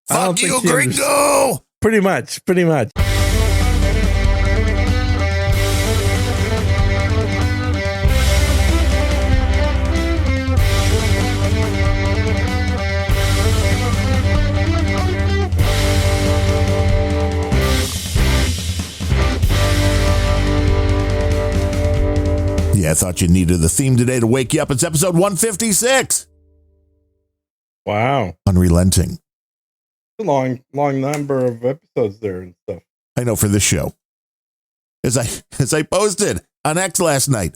Fuck you, gringo! Pretty much. Yeah, I thought you needed the theme today to wake you up. It's episode 156. Wow. Unrelenting. A long number of episodes there and stuff. I know, for this show. As I posted on X last night,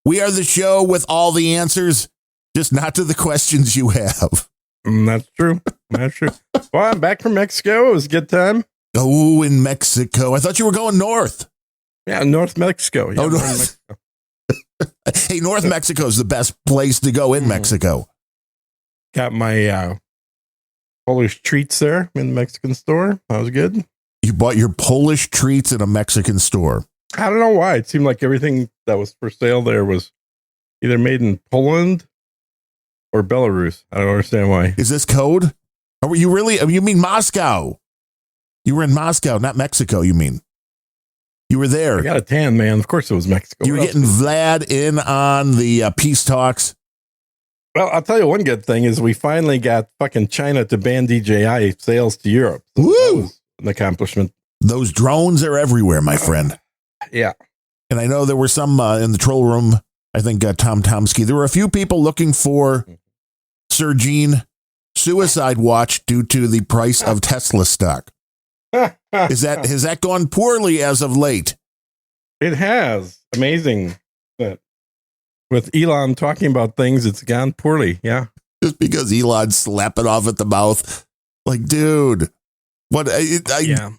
we are the show with all the answers, just not to the questions you have. That's true. Well, I'm back from Mexico. It was a good time. Oh, in Mexico. I thought you were going north. Yeah, North Mexico. Yeah, North Mexico. Hey, North Mexico is the best place to go in Mexico. Got my Polish treats there in the Mexican store. That was good. You bought your Polish treats in a Mexican store. I don't know why. It seemed like everything that was for sale there was either made in Poland or Belarus. I don't understand why. Is this code? Are you really? You mean Moscow? You were in Moscow, not Mexico, you mean? You were there. I got a tan, man. Of course it was Mexico. You were getting Vlad in on the peace talks. Well, I'll tell you one good thing is we finally got fucking China to ban DJI sales to Europe. So woo! That was an accomplishment. Those drones are everywhere, my friend. Yeah. And I know there were some in the troll room. I think Tom Tomsky. There were a few people looking for Sergine suicide watch due to the price of Tesla stock. Has that gone poorly as of late? It has. Amazing. But with Elon talking about things, it's gone poorly. Yeah. Just because Elon's slapping off at the mouth. Like, dude, what? Yeah.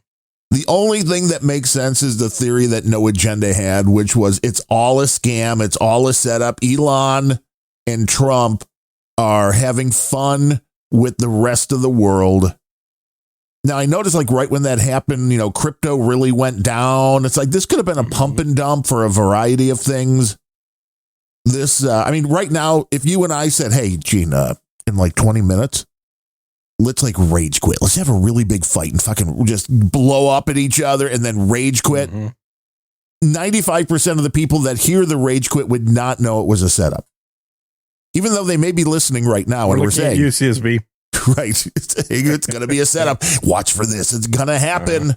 The only thing that makes sense is the theory that No Agenda had, which was it's all a scam. It's all a setup. Elon and Trump are having fun with the rest of the world. Now, I noticed like right when that happened, crypto really went down. It's like this could have been a pump and dump for a variety of things. Right now, if you and I said, hey, Gene, in like 20 minutes, let's like rage quit. Let's have a really big fight and fucking just blow up at each other and then rage quit. 95% of the people that hear the rage quit would not know it was a setup. Even though they may be listening right now and we're saying UCSB. Right. It's going to be a setup. Watch for this. It's going to happen.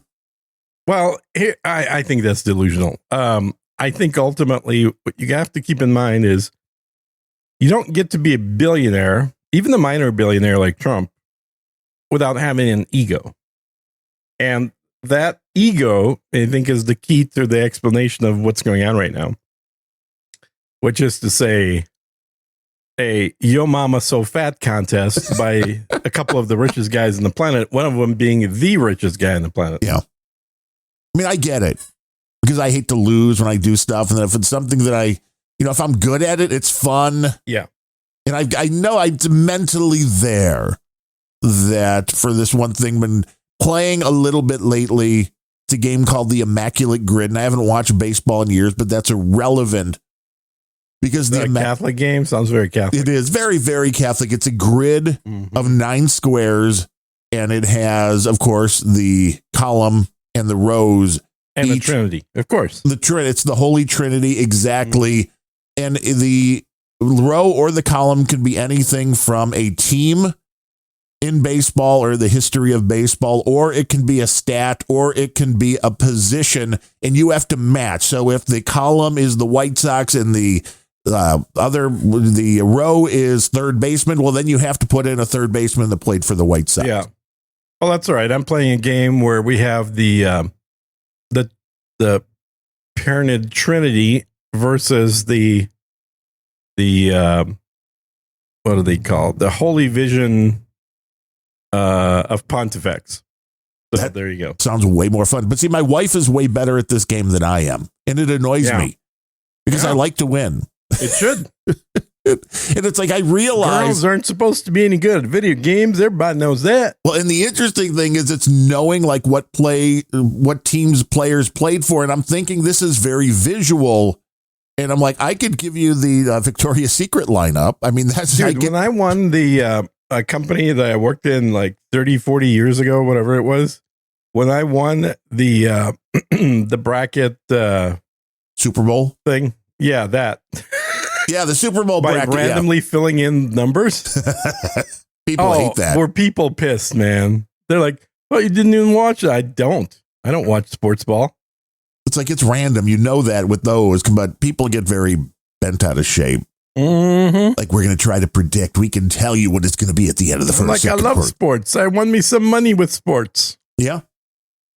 Well, I think that's delusional. I think ultimately what you have to keep in mind is you don't get to be a billionaire, even a minor billionaire like Trump, without having an ego. And that ego, I think, is the key to the explanation of what's going on right now, which is to say, a Yo Mama So Fat contest by a couple of the richest guys on the planet, one of them being the richest guy on the planet. Yeah. I mean, I get it because I hate to lose when I do stuff. And then if it's something that if I'm good at it, it's fun. Yeah. And I know I'm mentally there that for this one thing, been playing a little bit lately. It's a game called The Immaculate Grid. And I haven't watched baseball in years, but that's irrelevant. Because the Catholic game sounds very Catholic. It is very, very Catholic. It's a grid of 9 squares, and it has, of course, the column and the rows. And the Trinity, of course. It's the Holy Trinity, exactly. And the row or the column can be anything from a team in baseball or the history of baseball, or it can be a stat, or it can be a position, and you have to match. So if the column is the White Sox and the row is third baseman, well, then you have to put in a third baseman that played for the White Sox. Yeah. Well, that's all right. I'm playing a game where we have the Pyramid Trinity versus the what are they called? The Holy Vision of Pontifex. So there you go. Sounds way more fun. But see, my wife is way better at this game than I am, and it annoys me because I like to win. It should. And it's like I realize girls aren't supposed to be any good at video games. Everybody knows that. Well, and the interesting thing is it's knowing like what teams players played for. And I'm thinking this is very visual. And I'm like, I could give you the Victoria's Secret lineup. I mean, that's when I won the a company that I worked in like 30, 40 years ago, whatever it was, when I won the the bracket Super Bowl thing. Yeah, that. Yeah, the Super Bowl by bracket. randomly filling in numbers. People hate that. Were people pissed, man? They're like, "Oh, you didn't even watch it." I don't watch sports ball. It's like it's random. You know that with those, but people get very bent out of shape. Mm-hmm. Like, we're going to try to predict. We can tell you what it's going to be at the end of the first. Like, I love sports. I won me some money with sports. Yeah.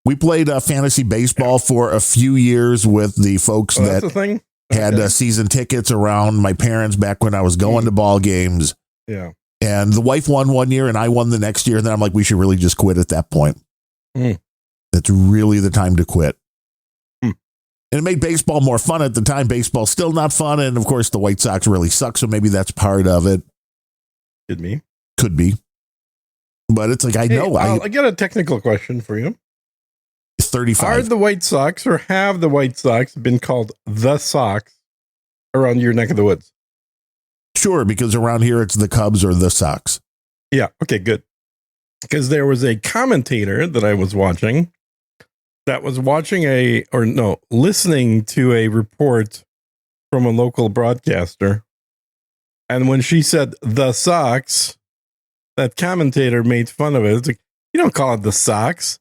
We played fantasy baseball for a few years with the folks that had season tickets around my parents back when I was going to ball games. Yeah. And the wife won one year and I won the next year. And then I'm like, we should really just quit at that point. That's really the time to quit. And it made baseball more fun at the time. Baseball's still not fun. And of course, the White Sox really suck. So maybe that's part of it. Could be. But it's like, I got a technical question for you. 35. Are the White Sox, or have the White Sox been called the Sox around your neck of the woods? Sure, because around here it's the Cubs or the Sox. Yeah. Okay, good. Because there was a commentator that I was watching that was listening to a report from a local broadcaster. And when she said the Sox, that commentator made fun of it. It's like, you don't call it the Sox.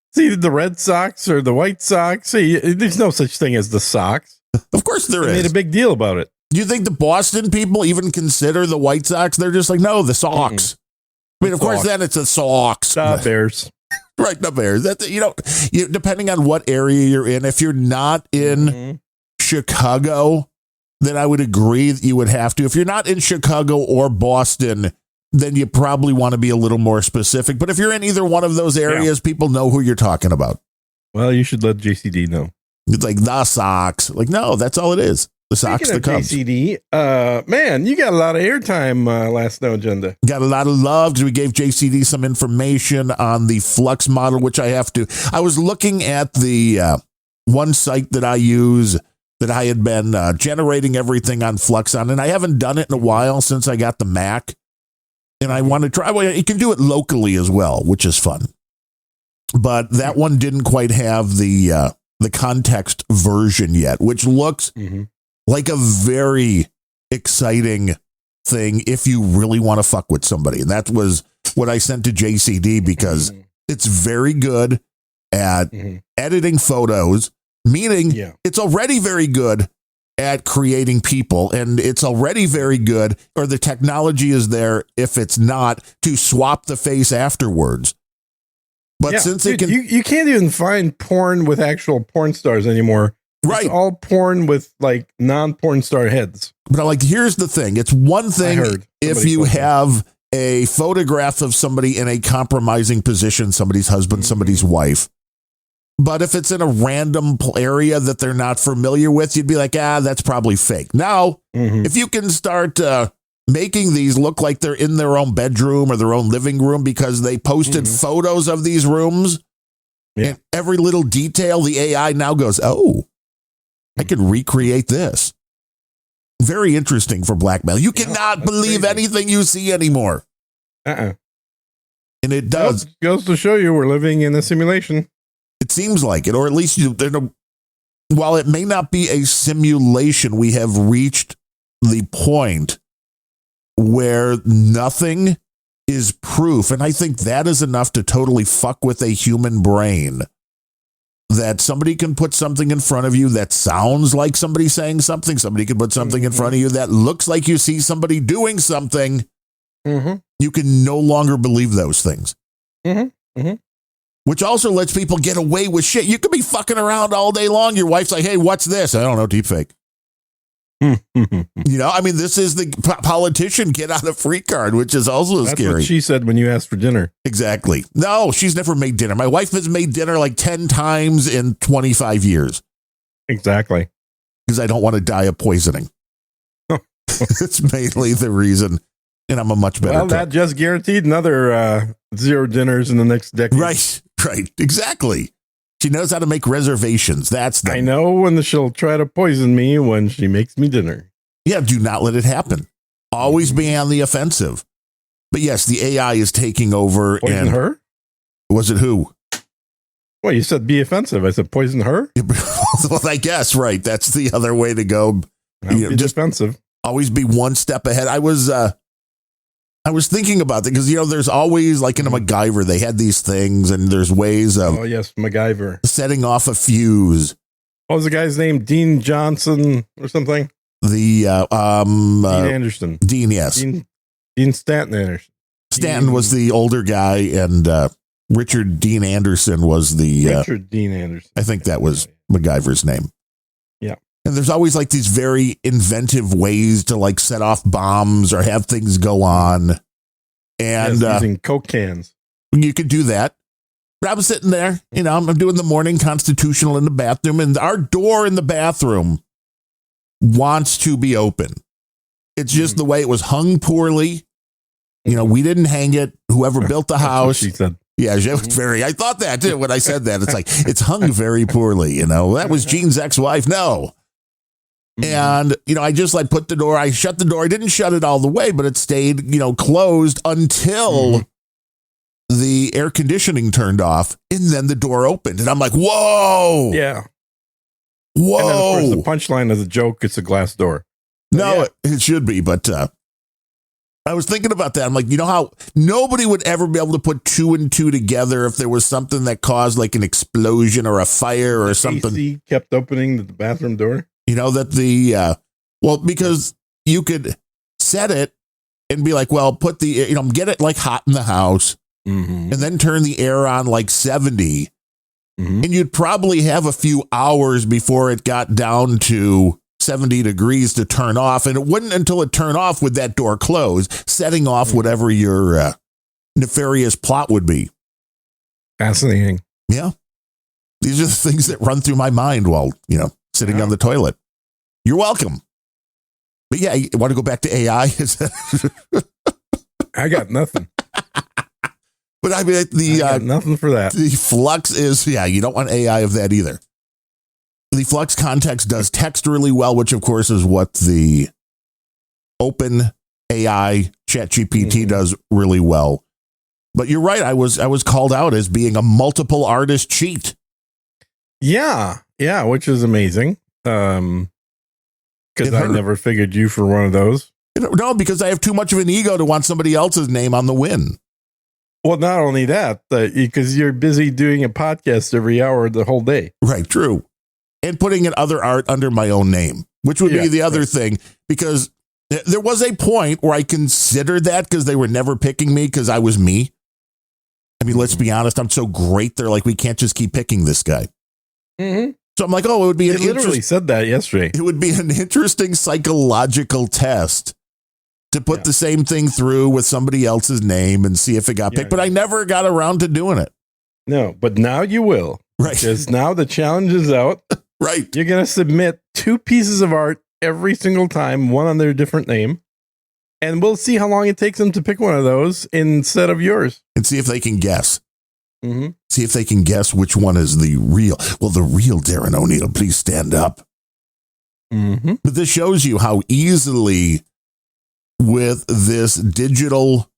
It's either the Red Sox or the White Sox. There's no such thing as the Sox. Of course there is. They made a big deal about it. Do you think the Boston people even consider the White Sox? They're just like, no, the Sox. I mean, of course, then it's the Sox. The Bears. Right, the Bears. That depending on what area you're in, if you're not in Chicago, then I would agree that you would have to. If you're not in Chicago or Boston, then you probably want to be a little more specific. But if you're in either one of those areas, people know who you're talking about. Well, you should let JCD know. It's like the Sox. Like, no, that's all it is. The Sox, the Cubs. JCD, man, you got a lot of airtime last No Agenda. Got a lot of love because we gave JCD some information on the Flux model, which I was looking at the one site that I use that I had been generating everything on Flux on, and I haven't done it in a while since I got the Mac. And I want to try. Well, you can do it locally as well, which is fun. But that one didn't quite have the context version yet, which looks like a very exciting thing if you really want to fuck with somebody. And that was what I sent to JCD because it's very good at editing photos, meaning it's already very good at creating people, and it's already very good, or the technology is there, if it's not, to swap the face afterwards. But since it can, you can't even find porn with actual porn stars anymore. Right. It's all porn with like non-porn star heads. But like, here's the thing. It's one thing if you have a photograph of somebody in a compromising position, somebody's husband, somebody's wife. But if it's in a random area that they're not familiar with, you'd be like, that's probably fake. Now, if you can start making these look like they're in their own bedroom or their own living room because they posted photos of these rooms, and every little detail, the AI now goes, I can recreate this. Very interesting for blackmail. You cannot believe anything you see anymore. And it does. Goes to show you we're living in a simulation. It seems like it, or at least while it may not be a simulation, we have reached the point where nothing is proof. And I think that is enough to totally fuck with a human brain. That somebody can put something in front of you that sounds like somebody saying something. Somebody can put something in front of you that looks like you see somebody doing something. You can no longer believe those things. Which also lets people get away with shit. You could be fucking around all day long. Your wife's like, hey, what's this? I don't know, deepfake. This is the politician get out of free card, which is also That's scary. What she said when you asked for dinner. Exactly. No, she's never made dinner. My wife has made dinner like 10 times in 25 years. Exactly. Because I don't want to die of poisoning. It's mainly the reason. And I'm a much better cook. That just guaranteed another 0 dinners in the next decade. Right. Exactly. She knows how to make reservations. I know when she'll try to poison me when she makes me dinner. Yeah, do not let it happen. Always be on the offensive. But yes, the AI is taking over. Poison and her? Was it who? Well, you said be offensive. I said poison her. Well, I guess, right. That's the other way to go. Be just defensive. Always be one step ahead. I was thinking about that because, there's always, like in a MacGyver, they had these things and there's ways of MacGyver setting off a fuse. What was the guy's name? Dean Johnson or something? The Dean Anderson. Dean, yes. Dean Stanton Anderson. Stanton was the older guy, and Richard Dean Anderson was the Richard Dean Anderson. I think that was MacGyver's name. Yeah. And there's always like these very inventive ways to like set off bombs or have things go on. And using Coke cans. You could do that. But I was sitting there, I'm doing the morning constitutional in the bathroom, and our door in the bathroom wants to be open. It's just the way it was hung poorly. We didn't hang it. Whoever built the house. She said. Yeah, it was I thought that too when I said that. It's like, it's hung very poorly, That was Gene's ex-wife. No. And, I just like I shut the door. I didn't shut it all the way, but it stayed, closed until the air conditioning turned off, and then the door opened. And I'm like, whoa. Yeah. Whoa. And then, of course, the punchline of the joke, it's a glass door. No, it should be, but I was thinking about that. I'm like, how nobody would ever be able to put two and two together if there was something that caused like an explosion or a fire or something. AC kept opening the bathroom door. That because you could set it and be like, well, put the, get it like hot in the house and then turn the air on like 70. And you'd probably have a few hours before it got down to 70 degrees to turn off. And it wouldn't until it turned off would that door close, setting off whatever your nefarious plot would be. Fascinating. Yeah. These are the things that run through my mind while, sitting on the toilet. You're welcome. But yeah, you want to go back to AI? I got nothing. But I mean, I got nothing for that. The flux is, you don't want AI of that either. The flux context does text really well, which of course is what the open AI ChatGPT does really well. But you're right. I was called out as being a multiple artist cheat. Yeah, which is amazing. Because I never figured you for one of those. No, because I have too much of an ego to want somebody else's name on the win. Well, not only that, because you're busy doing a podcast every hour the whole day. Right, true. And putting in other art under my own name, which would be the other thing, because there was a point where I considered that because they were never picking me because I was me. I mean, let's be honest. I'm so great. They're like, we can't just keep picking this guy. So I'm like, it would be an literally said that yesterday. It would be an interesting psychological test to put the same thing through with somebody else's name and see if it got picked. But I never got around to doing it. No, but now you will. Right. Because now the challenge is out. Right. You're going to submit 2 pieces of art every single time, one on their different name. And we'll see how long it takes them to pick one of those instead of yours. And see if they can guess. See if they can guess which one is the real. Well, the real Darren O'Neill, please stand up. But this shows you how easily with this digital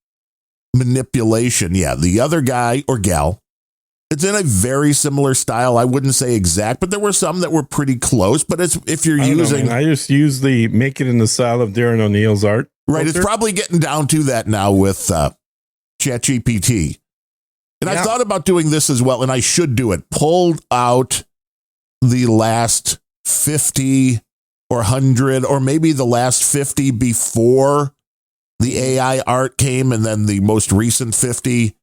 manipulation, the other guy or gal, it's in a very similar style. I wouldn't say exact, but there were some that were pretty close. But it's if you're using... I just use the make it in the style of Darren O'Neill's art. Right. It's probably getting down to that now with ChatGPT. And I thought about doing this as well, and I should do it. Pulled out the last 50 or 100, or maybe the last 50 before the AI art came, and then the most recent 50,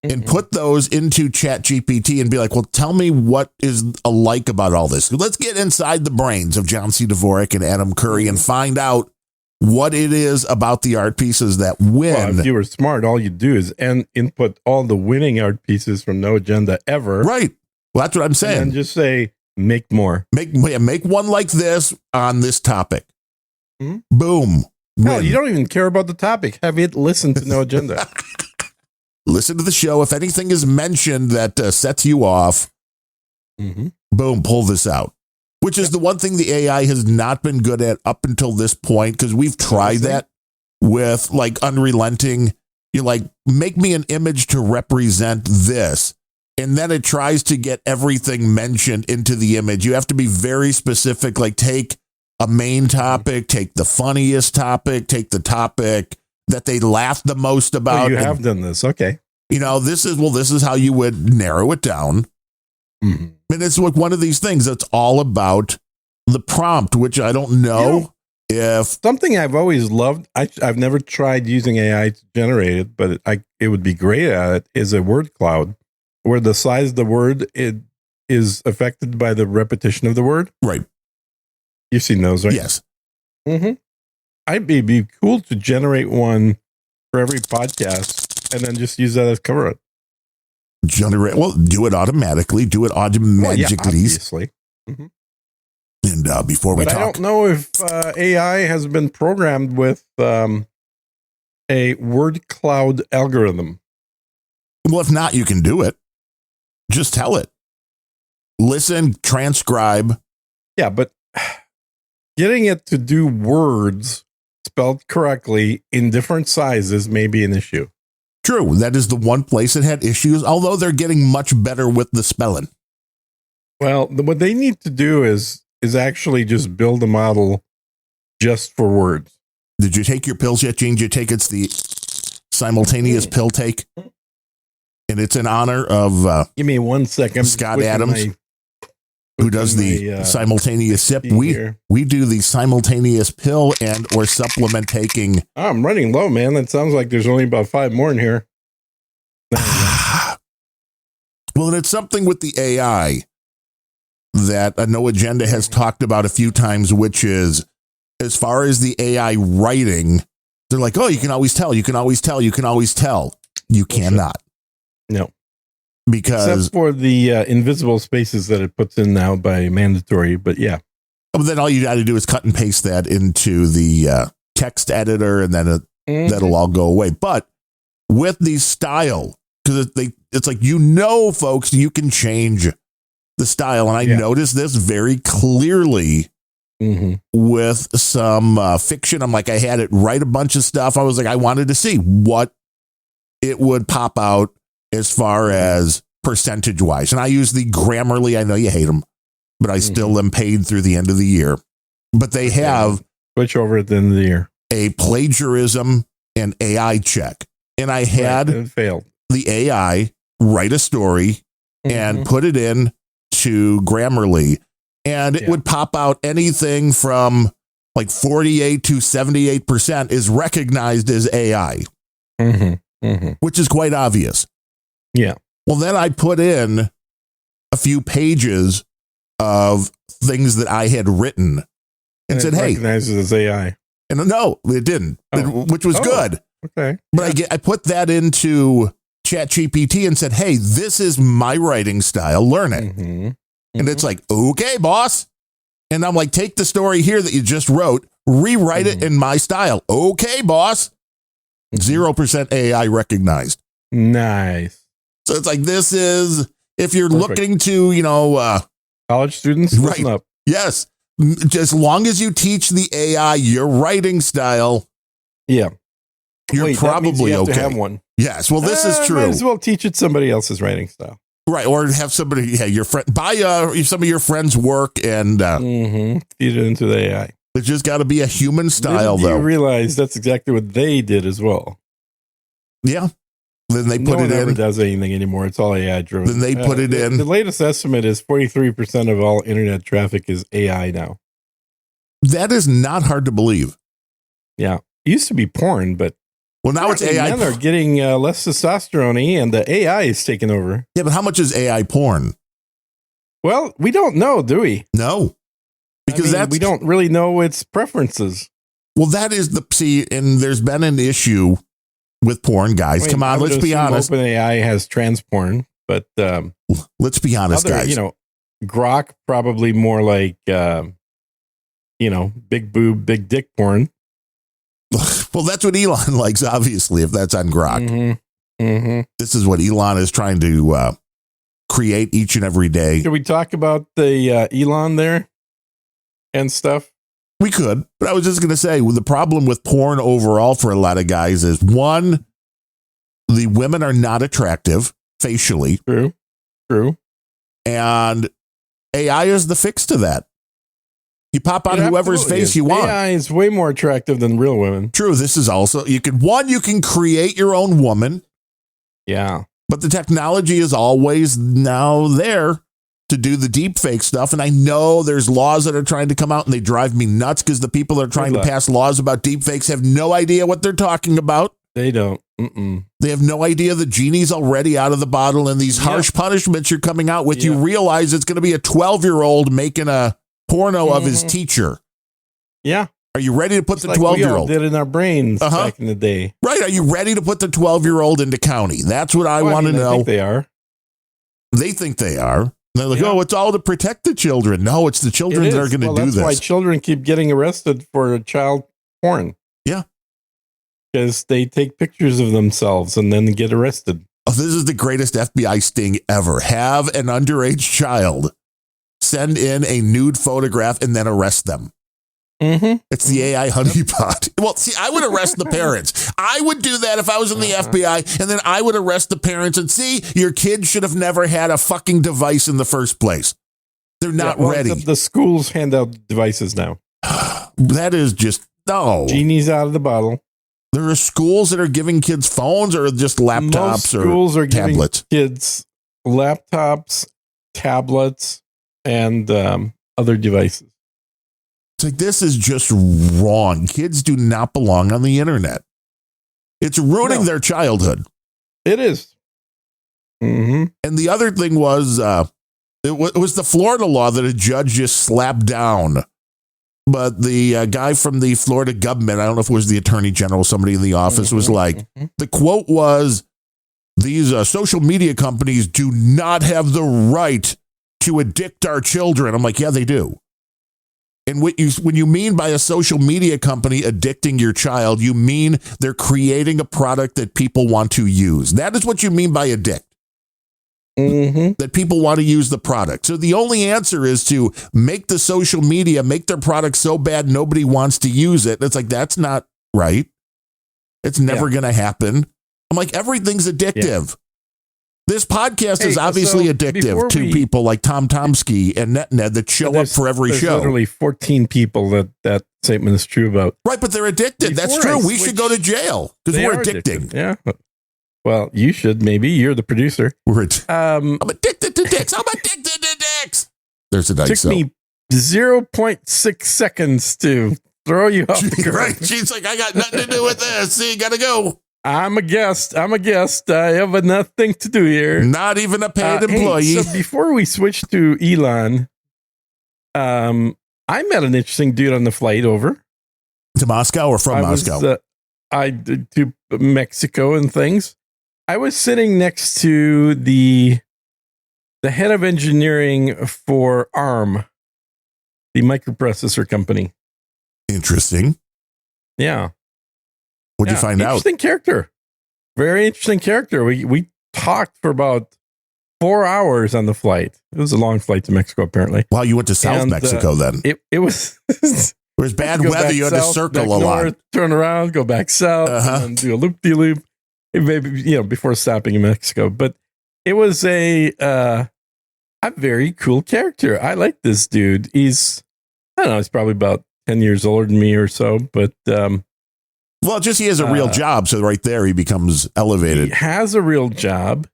and put those into ChatGPT and be like, well, tell me what is alike about all this. Let's get inside the brains of John C. Dvorak and Adam Curry and find out what it is about the art pieces that win. Well, if you were smart, all you do is input all the winning art pieces from No Agenda ever. Right. Well, that's what I'm saying. And just say, make more. Make one like this on this topic. Boom. No, you don't even care about the topic. Have it listen to No Agenda. Listen to the show. If anything is mentioned that sets you off, boom, pull this out. Which is the one thing the AI has not been good at up until this point, because we've tried that with like Unrelenting You're like, make me an image to represent this. And then it tries to get everything mentioned into the image. You have to be very specific, like take a main topic, take the funniest topic, take the topic that they laugh the most about. Oh, you have done this. Okay. This is how you would narrow it down. Mm-hmm. And it's like one of these things that's all about the prompt, which I don't know if something I've always loved. I've never tried using AI to generate it, but it would be great at it is a word cloud where the size of the word is affected by the repetition of the word. Right. You've seen those, right? Yes. Mm-hmm. I'd be cool to generate one for every podcast and then just use that as cover it. Do it automatically. Do it automatically. Well, yeah, obviously. Mm-hmm. And before we talk, I don't know if AI has been programmed with a word cloud algorithm. Well, if not, you can do it. Just tell it. Listen, transcribe. Yeah, but getting it to do words spelled correctly in different sizes may be an issue. True. That is the one place it had issues, although they're getting much better with the spelling. Well, what they need to do is actually just build a model just for words. Did you take your pills yet, Gene? Did you take it's the simultaneous pill take? And it's in honor of give me 1 second. Scott Adams, who does the simultaneous sip. We do the simultaneous pill and or supplement taking. I'm running low, man. That sounds like there's only about 5 more in here. Well, and it's something with the AI that No Agenda has talked about a few times, which is as far as the AI writing, they're like, oh, you can always tell. You can always tell. You can always tell. You cannot. No. Because except for the invisible spaces that it puts in now by mandatory, but yeah. But then all you got to do is cut and paste that into the text editor, and then that'll all go away. But with the style, because it's like, folks, you can change the style. And I noticed this very clearly with some fiction. I'm like, I had it write a bunch of stuff. I was like, I wanted to see what it would pop out as far as percentage wise. And I use the Grammarly. I know you hate them, but I still am paid through the end of the year. But they have switch over at the end of the year, a plagiarism and AI check. And I had it failed. The AI write a story and put it in to Grammarly, and it would pop out anything from like 48 to 78% is recognized as AI, which is quite obvious. Yeah. Well, then I put in a few pages of things that I had written and said, hey, recognizes as AI. And no, it didn't, which was good. Okay. But I put that into ChatGPT and said, hey, this is my writing style. Learn it. And it's like, okay, boss. And I'm like, take the story here that you just wrote, rewrite it in my style. Okay, boss. 0% AI recognized. Nice. So it's like, this is, if you're looking to, college students, listen up. Yes. As long as you teach the AI your writing style. Yeah. You're probably you have okay. To have one. Yes. Well, this is true. Might as well teach it somebody else's writing style. Right. Or have somebody, your friend, buy some of your friends' work and feed it into the AI. It's just got to be a human style, though. You realize that's exactly what they did as well. Yeah. Then they put it in. No one ever does anything anymore. It's all AI driven. Then they put it in. The latest estimate is 43% of all internet traffic is AI now. That is not hard to believe. Yeah. It used to be porn, but well, now it's AI. Men are getting less testosterone and the AI is taking over. Yeah, but how much is AI porn? Well, we don't know, do we? No. Because we don't really know its preferences. Well, that is and there's been an issue with porn, guys. Come on, let's be honest. OpenAI has trans porn, but let's be honest, guys. Grok probably more like big boob, big dick porn. Well, that's what Elon likes, obviously, if that's on Grok. This is what Elon is trying to create each and every day. Should we talk about the Elon there and stuff? We could, but I was just going to say, the problem with porn overall for a lot of guys is, one, The women are not attractive facially. True. And AI is the fix to that. You pop on whoever's face you want. AI is way more attractive than real women. True. This is also, you can create your own woman. Yeah. But the technology is always now there to do the deep fake stuff. And I know there's laws that are trying to come out and they drive me nuts because the people that are trying to pass laws about deep fakes have no idea what they're talking about. They don't. They have no idea the genie's already out of the bottle and these harsh punishments you're coming out with. You realize it's going to be a 12-year-old making a porno of his teacher. Yeah. Are you ready to put the 12-year-old? We all did in our brains back in the day. Right. Are you ready to put the 12-year-old into county? That's what I want to know. I think they are. They think they are. They're like, oh, it's all to protect the children. No, it's the children that are going to do this. That's why children keep getting arrested for child porn. Yeah. Because they take pictures of themselves and then get arrested. Oh, this is the greatest FBI sting ever. Have an underage child send in a nude photograph and then arrest them. It's the AI honeypot. Well, see, I would arrest the parents. I would do that if I was in the FBI, and then I would arrest the parents and see, your kid should have never had a fucking device in the first place. They're not ready. The schools hand out devices now. That is just, no. Genie's out of the bottle. There are schools that are giving kids phones or just laptops. Most schools or are giving tablets. Kids laptops, tablets, and other devices. It's like, this is just wrong. Kids do not belong on the internet. It's ruining their childhood. It is. And the other thing was, it was the Florida law that a judge just slapped down. But the guy from the Florida government, I don't know if it was the attorney general, somebody in the office, was like, the quote was, these social media companies do not have the right to addict our children. I'm like, yeah, they do. And when you mean by a social media company addicting your child, you mean they're creating a product that people want to use. That is what you mean by addict. That people want to use the product. So the only answer is to make the social media, make their product so bad nobody wants to use it. It's like, that's not right. It's never going to happen. I'm like, everything's addictive. This podcast is obviously addictive to people like Tom Tomsky and NetNed that show up for every show. There's literally 14 people that statement is true about. Right, but they're addicted. That's true. We should go to jail because we're addicting. Yeah. Well, you should. Maybe you're the producer. I'm addicted to dicks. I'm addicted to dicks. There's a dice. Took me 0.6 seconds to throw you off the ground. Right. She's like, I got nothing to do with this. See, gotta go. I'm a guest. I have nothing to do here. Not even a paid employee. So before we switch to Elon, I met an interesting dude on the flight over to Moscow or from Moscow. I did to Mexico and things. I was sitting next to the head of engineering for ARM, the microprocessor company. Interesting. Yeah. What'd you find out? Interesting character. Very interesting character. We talked for about 4 hours on the flight. It was a long flight to Mexico, apparently. Wow, you went to South Mexico then. It was... It was bad weather. You had to circle a lot. North, turn around, go back south, and do a loop-de-loop. Maybe, before stopping in Mexico. But it was a very cool character. I like this dude. He's probably about 10 years older than me or so, but... well, just he has a real job, so right there he becomes elevated. He has a real job.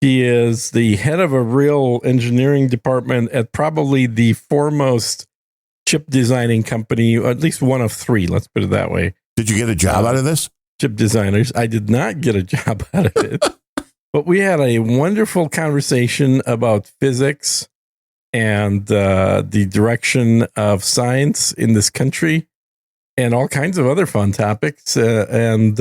He is the head of a real engineering department at probably the foremost chip designing company, or at least one of three, let's put it that way. Did you get a job out of this? Chip designers. I did not get a job out of it, but we had a wonderful conversation about physics and the direction of science in this country. And all kinds of other fun topics, and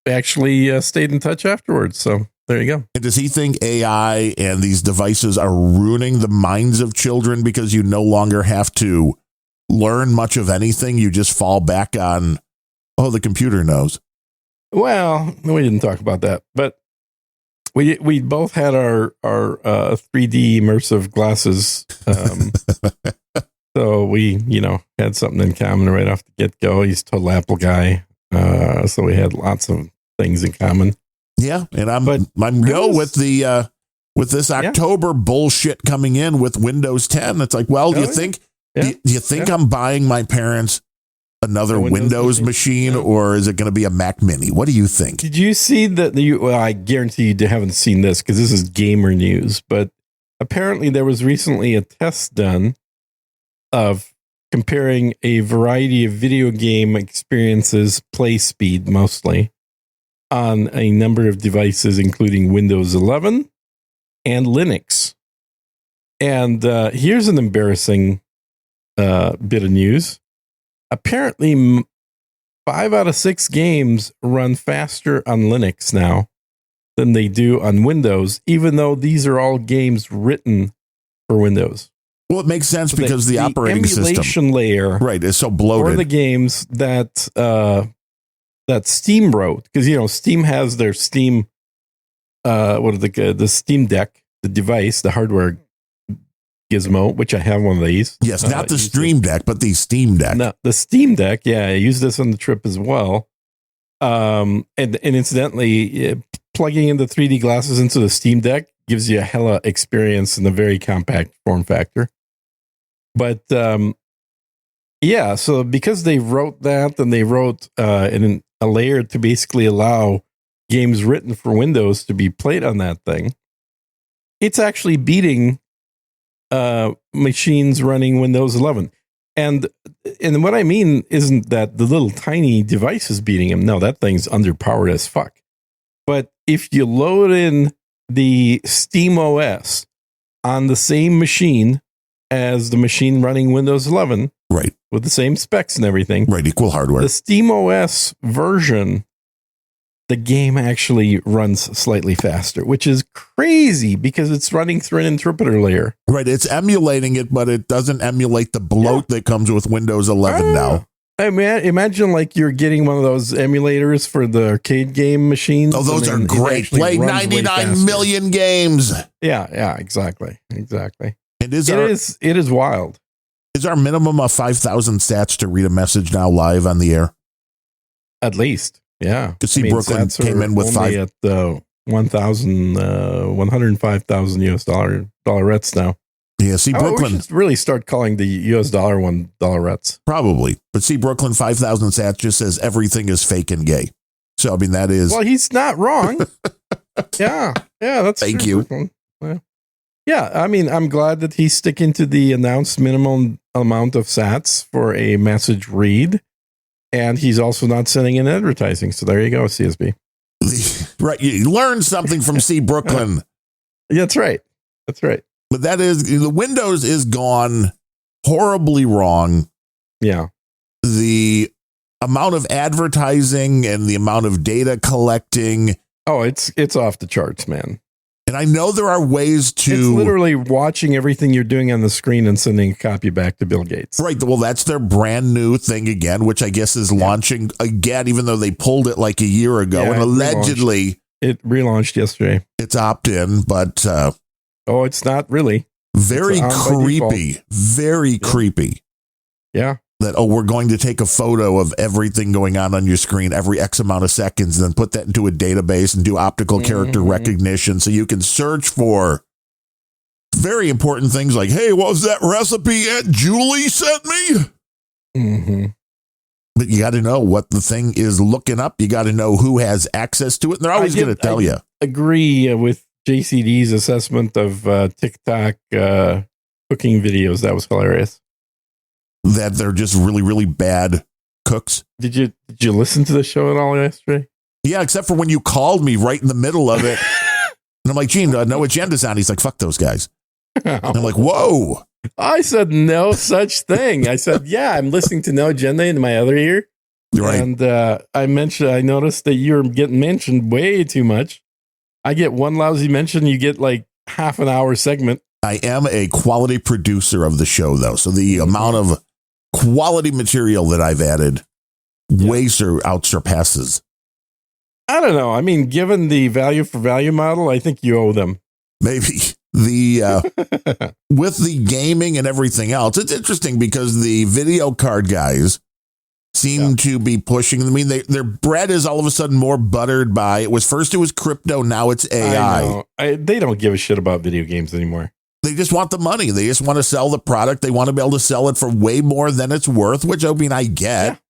actually stayed in touch afterwards. So there you go. And does he think AI and these devices are ruining the minds of children because you no longer have to learn much of anything? You just fall back on, the computer knows. Well, we didn't talk about that, but we both had our 3D immersive glasses. So we, had something in common right off the get-go. He's a total Apple guy. So we had lots of things in common. Yeah, and I'm with this October bullshit coming in with Windows 10. It's like, well, do you think I'm buying my parents another Windows machine, or is it going to be a Mac Mini? What do you think? Did you see that? Well, I guarantee you haven't seen this because this is gamer news, but apparently there was recently a test done of comparing a variety of video game experiences, play speed mostly, on a number of devices, including Windows 11 and Linux. And here's an embarrassing bit of news. Apparently, 5 out of 6 games run faster on Linux now than they do on Windows, even though these are all games written for Windows. Well, it makes sense because the operating emulation system layer, right, is so bloated. For the games that Steam wrote, because Steam has their Steam, the Steam Deck, the device, the hardware gizmo, which I have one of these. Yes, not the Stream Deck, but the Steam Deck. No, the Steam Deck. Yeah, I used this on the trip as well. And incidentally, plugging in the 3D glasses into the Steam Deck gives you a hella experience in a very compact form factor. But so because they wrote that, and they wrote in a layer to basically allow games written for Windows to be played on that thing, it's actually beating machines running Windows 11. And what I mean isn't that the little tiny device is beating them. No, that thing's underpowered as fuck. But if you load in the Steam OS on the same machine as the machine running Windows 11, right, with the same specs and everything, right, equal hardware, the Steam OS version, the game actually runs slightly faster, which is crazy because it's running through an interpreter layer. Right, it's emulating it, but it doesn't emulate the bloat that comes with Windows 11 now. I mean, imagine like you're getting one of those emulators for the arcade game machines. Oh, those are great. Play 99 million games. Yeah, exactly. And it is wild. Is our minimum of 5,000 sats to read a message now live on the air? At least. Yeah. To see Brooklyn came in with only at $105,000 US dollarettes now. Yeah, see Brooklyn. We should really start calling the US dollar $1 Probably. But see Brooklyn 5,000 sats just says everything is fake and gay. So I mean that is. Well, he's not wrong. yeah, that's Thank true, you. Yeah, I mean I'm glad that he's sticking to the announced minimum amount of sats for a message read. And he's also not sending in advertising. So there you go, CSB. Right. You learn something from C. Brooklyn. That's right. But that is, the Windows is gone horribly wrong. Yeah. The amount of advertising and the amount of data collecting. Oh, it's off the charts, man. And I know there are ways to... It's literally watching everything you're doing on the screen and sending a copy back to Bill Gates. Right. Well, that's their brand new thing again, which I guess is launching again, even though they pulled it like a year ago. And allegedly... It relaunched yesterday. It's opt-in, but... it's not really. Very creepy. Very creepy. Yeah. That, we're going to take a photo of everything going on your screen every X amount of seconds and then put that into a database and do optical character recognition so you can search for very important things like, hey, what was that recipe Aunt Julie sent me? Mm-hmm. But you got to know what the thing is looking up. You got to know who has access to it. And they're always going to tell you. Agree with JCD's assessment of TikTok cooking videos. That was hilarious. That they're just really, really bad cooks. Did you listen to the show at all yesterday? Yeah, except for when you called me right in the middle of it. And I'm like, Gene, no agenda's on. He's like, fuck those guys. And I'm like, whoa. I said no such thing. I said, yeah, I'm listening to No Agenda in my other ear. Right. And I noticed that you're getting mentioned way too much. I get one lousy mention. You get like half an hour segment. I am a quality producer of the show, though. So the amount of quality material that I've added way outsurpasses. I don't know. I mean, given the value for value model, I think you owe them. Maybe. With the gaming and everything else, it's interesting because the video card guys seem to be pushing. I mean, their bread is all of a sudden more buttered by, it was crypto, now it's AI. They don't give a shit about video games anymore. They just want the money. They just want to sell the product. They want to be able to sell it for way more than it's worth, which I mean, I get.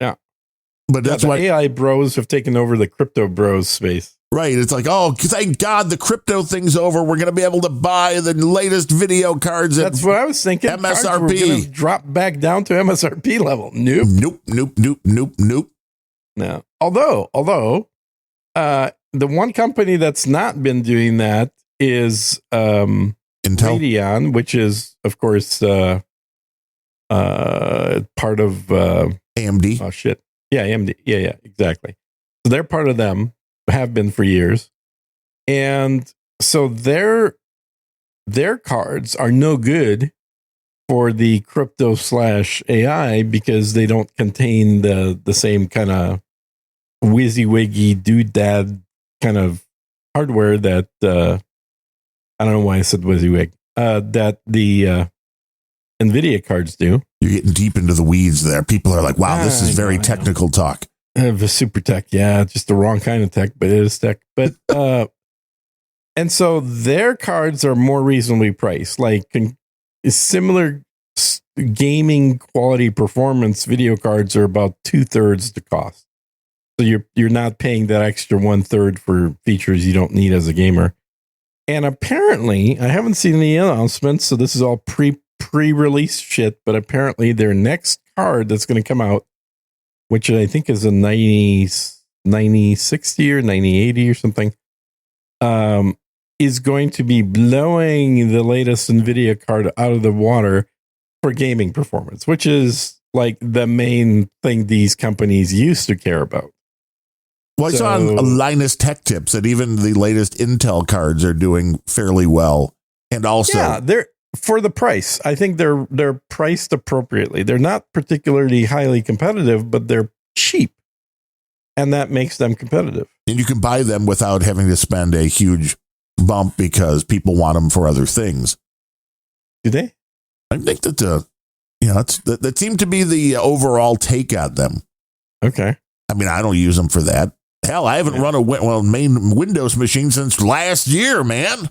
Yeah. But that's why AI bros have taken over the crypto bros space. Right. It's like, oh, thank God the crypto thing's over. We're going to be able to buy the latest video cards. That's what I was thinking. MSRP. Drop back down to MSRP level. Nope. Nope. No. Although, the one company that's not been doing that is Intel. Radeon, which is, of course, part of AMD. Oh shit! Yeah, AMD. Yeah, exactly. So they're part of them, have been for years, and so their cards are no good for the crypto / AI because they don't contain the same kind of WYSIWYG doodad kind of hardware that I don't know why I said WYSIWYG that the NVIDIA cards do. You're getting deep into the weeds there. People are like, wow, this is very technical talk. The super tech, yeah, just the wrong kind of tech, but it is tech. But and so their cards are more reasonably priced, like similar gaming quality performance video cards are about 2/3 the cost. So you're not paying that extra 1/3 for features you don't need as a gamer. And apparently, I haven't seen any announcements, so this is all pre-release shit, but apparently their next card that's going to come out, which I think is a 9060 or 9080 or something, is going to be blowing the latest NVIDIA card out of the water for gaming performance, which is like the main thing these companies used to care about. Well, I saw on Linus Tech Tips that even the latest Intel cards are doing fairly well. And also, they're for the price. I think they're priced appropriately. They're not particularly highly competitive, but they're cheap. And that makes them competitive. And you can buy them without having to spend a huge bump because people want them for other things. Do they? I think that that seemed to be the overall take on them. Okay. I mean, I don't use them for that. Hell, I haven't run a main Windows machine since last year, man.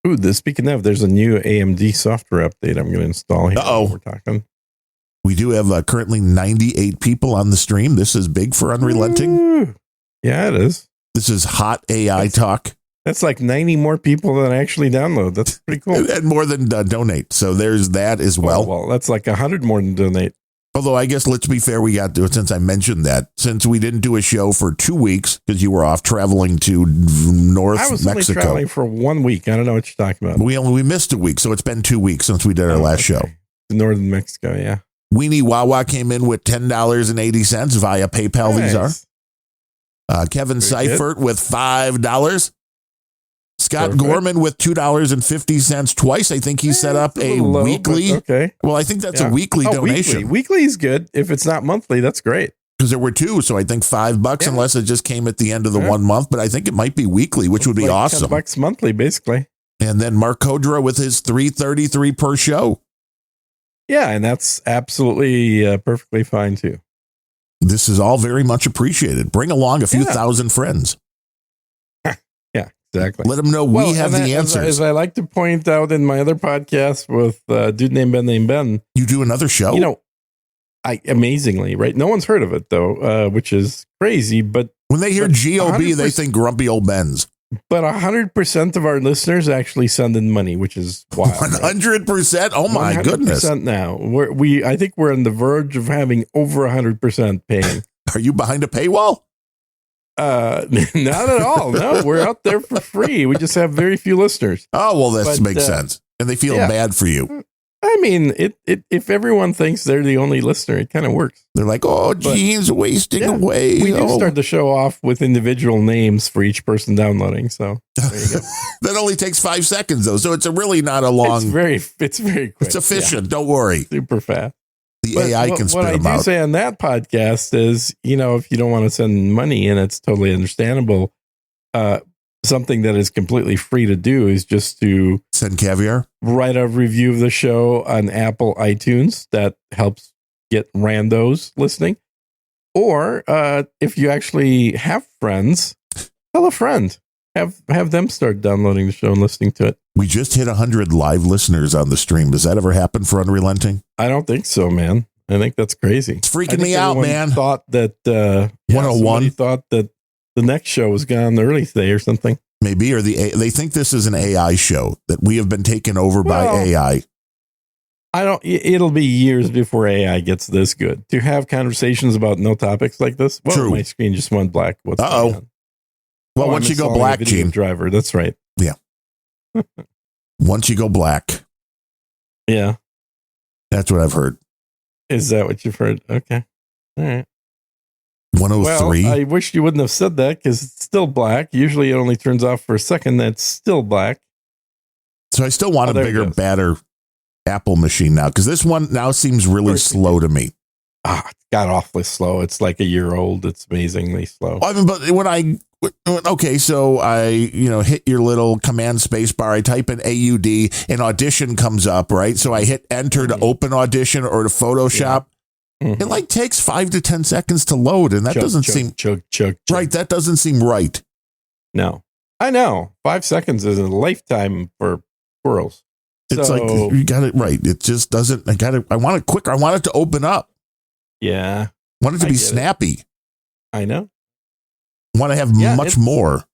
Ooh, speaking of, there's a new AMD software update I'm going to install here. We're talking. We do have currently 98 people on the stream. This is big for Unrelenting. Ooh. Yeah, it is. This is hot AI talk. That's like 90 more people than actually download. That's pretty cool. And more than donate. So there's that as well. Well, that's like 100 more than donate. Although I guess, let's be fair, we got to it since I mentioned that. Since we didn't do a show for 2 weeks because you were off traveling to North Mexico. I was only traveling for 1 week. I don't know what you're talking about. We missed a week, so it's been 2 weeks since we did our last show. Northern Mexico, yeah. Weenie Wawa came in with $10.80 via PayPal. Nice. These are. Kevin Seifert with $5. Scott Gorman with $2.50 twice. I think he set up a weekly. Okay. Well, I think that's a weekly donation. Weekly is good. If it's not monthly, that's great. Because there were two, so I think $5 unless it just came at the end of the 1 month. But I think it might be weekly, which would be awesome. $10 monthly, basically. And then Mark Kodra with his $3.33 per show. Yeah, and that's absolutely perfectly fine too. This is all very much appreciated. Bring along a few thousand friends. Exactly. Let them know we have the answers. As I like to point out in my other podcast with dude named Ben. You do another show? Amazingly, right? No one's heard of it though, which is crazy. But when they hear GOB, they think grumpy old Ben's. But 100% of our listeners actually send in money, which is wild. 100%? Right? Oh my 100% goodness! Now I think we're on the verge of having over 100% paying. Are you behind a paywall? Not at all. No, we're out there for free. We just have very few listeners. Oh, well, that makes sense. And they feel bad for you. I mean, if everyone thinks they're the only listener, it kind of works. They're like, oh, Gene's wasting away. We do start the show off with individual names for each person downloading. So there you go. That only takes 5 seconds, though. So it's really not a long. It's very quick. It's efficient. Don't worry. Super fast. The AI can spit them out. What I do say on that podcast is, if you don't want to send money, and it's totally understandable, something that is completely free to do is just to send caviar, write a review of the show on Apple iTunes. That helps get randos listening. Or if you actually have friends, tell a friend. Have them start downloading the show and listening to it. We just hit 100 live listeners on the stream. Does that ever happen for Unrelenting? I don't think so, man. I think that's crazy. It's freaking me out, man. Thought that 101 thought that the next show was gone early today or something. Maybe, or they think this is an AI show, that we have been taken over by AI. It'll be years before AI gets this good to have conversations about no topics like this. Well, True. My screen just went black. What's going on? Well, once you go black, Gene. Driver. That's right. Yeah. Once you go black. Yeah. That's what I've heard. Is that what you've heard? Okay. All right. 103. Well, I wish you wouldn't have said that because it's still black. Usually it only turns off for a second. That's still black. So I still want a bigger, badder Apple machine now, because this one now seems really slow to me. It got awfully slow. It's like a year old. It's amazingly slow. I mean, but so I, hit your little command space bar. I type in AUD and Audition comes up, right? So I hit enter to open Audition or to Photoshop. Yeah. Mm-hmm. It like takes 5 to 10 seconds to load, and that doesn't seem right. That doesn't seem right. No, I know 5 seconds is a lifetime for squirrels. It's like you got it right. It just doesn't. I want it quicker. I want it to open up. Yeah, I want it to be snappy. I know. I want to have much more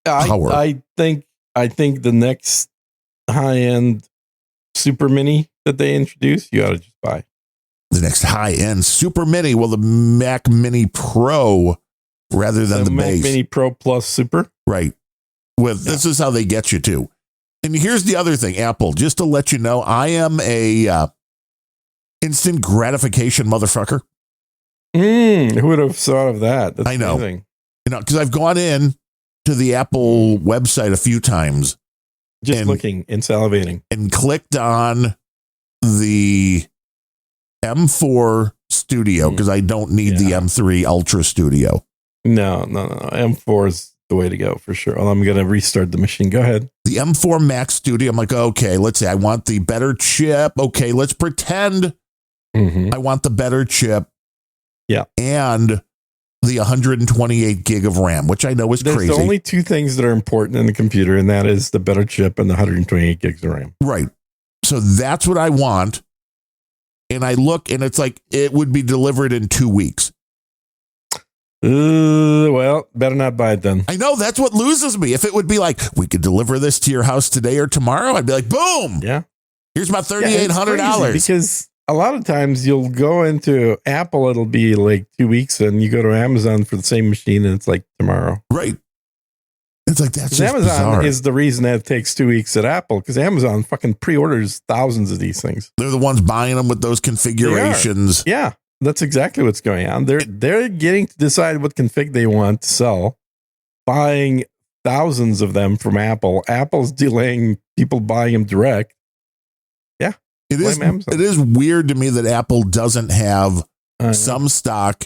power. I think the next high end super mini that they introduce, you ought to just buy. The next high end super mini, well, the Mac Mini Pro rather than the base. Mac Mini Pro Plus Super, right? This is how they get you too. And here's the other thing, Apple. Just to let you know, I am a instant gratification motherfucker. Who would have thought of that? That's I know. Amazing. Because I've gone in to the Apple website a few times, just looking and salivating, and clicked on the M4 Studio because I don't need the M3 Ultra Studio. No. M4 is the way to go for sure. Well, I'm going to restart the machine. Go ahead. The M4 Max Studio. I'm like, okay, let's say I want the better chip. Okay, let's pretend I want the better chip. Yeah. And the 128 gig of RAM, which I know is crazy. There's only two things that are important in the computer, and that is the better chip and the 128 gigs of RAM. Right. So that's what I want. And I look, and it's like it would be delivered in 2 weeks. Well, better not buy it then. I know, that's what loses me. If it would be like, we could deliver this to your house today or tomorrow, I'd be like, boom. Yeah. Here's my $3,800. Because a lot of times you'll go into Apple, it'll be like 2 weeks, and you go to Amazon for the same machine, and it's like tomorrow. Right. It's like, that's just Amazon bizarre. Is the reason that it takes 2 weeks at Apple, because Amazon fucking pre-orders thousands of these things. They're the ones buying them with those configurations. Yeah, that's exactly what's going on. They're getting to decide what config they want to sell, buying thousands of them from Apple. Apple's delaying people buying them direct. Yeah, it is weird to me that Apple doesn't have some stock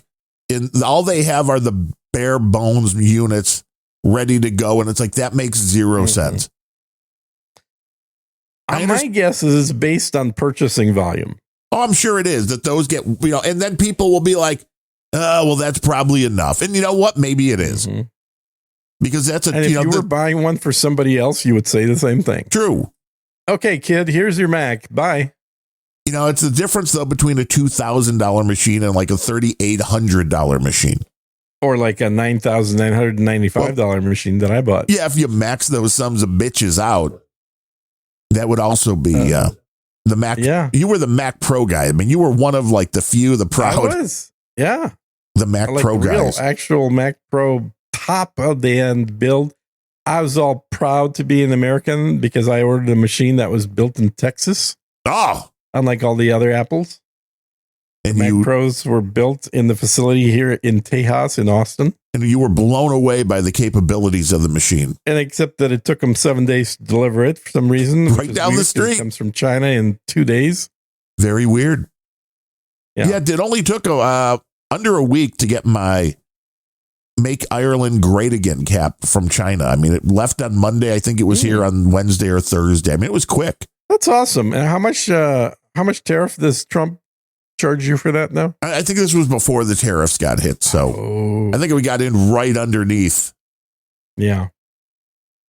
in. All they have are the bare bones units ready to go, and it's like that makes zero sense. My guess is it's based on purchasing volume. Oh, I'm sure it is that those get, and then people will be like, oh, well, that's probably enough. And you know what? Maybe it is. Because that's and if you were buying one for somebody else, you would say the same thing. True. Okay, kid, here's your Mac. Bye. It's the difference, though, between a $2,000 machine and like a $3,800 machine. Or like a $9,995 machine that I bought. Yeah, if you max those sums of bitches out, that would also be the Mac. Yeah. You were the Mac Pro guy. I mean, you were one of like the few, the proud. I was. Yeah. The Mac Pro guys. Actual Mac Pro top of the end build. I was all proud to be an American because I ordered a machine that was built in Texas. Oh. Unlike all the other Apples. And Mac Pros were built in the facility here in Tejas in Austin. And you were blown away by the capabilities of the machine. And except that it took them 7 days to deliver it for some reason. Right down the street. It comes from China in 2 days. Very weird. Yeah, it only took under a week to get my Make Ireland Great Again cap from China. I mean, it left on Monday. I think it was here on Wednesday or Thursday. I mean, it was quick. That's awesome. And how much tariff does Trump charge you for that now? I think this was before the tariffs got hit. So I think we got in right underneath. Yeah.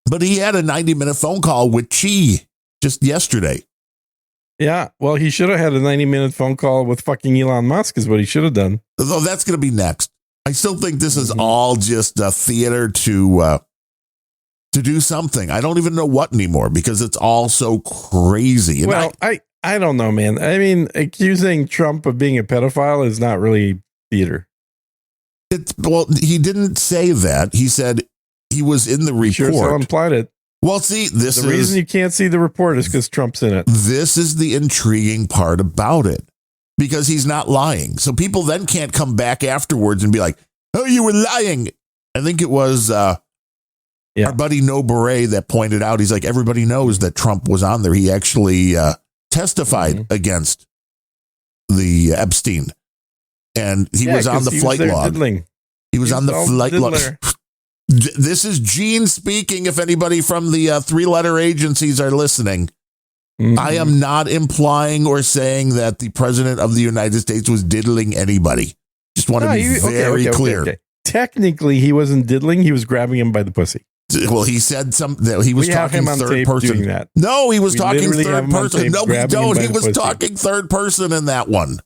But he had a 90-minute phone call with Xi just yesterday. Yeah. Well, he should have had a 90-minute phone call with fucking Elon Musk is what he should have done. Though that's going to be next. I still think this is all just a theater to do something. I don't even know what anymore because it's all so crazy. And well, I don't know, man. I mean, accusing Trump of being a pedophile is not really theater. Well, he didn't say that. He said he was in the report. Sure, so implied it. Well, see, the reason you can't see the report is because Trump's in it. This is the intriguing part about it because he's not lying. So people then can't come back afterwards and be like, "Oh, you were lying." I think it was our buddy No Beret that pointed out. He's like, everybody knows that Trump was on there. He actually testified against the Epstein, and he was on the flight log. He was on the flight log. This is Gene speaking. If anybody from the 3-letter agencies are listening, I am not implying or saying that the president of the United States was diddling anybody. Just want to be very clear. Okay. Technically, he wasn't diddling. He was grabbing him by the pussy. Well, he said that he was talking third person. No, he was talking third person. No, we don't. He was talking third person in that one.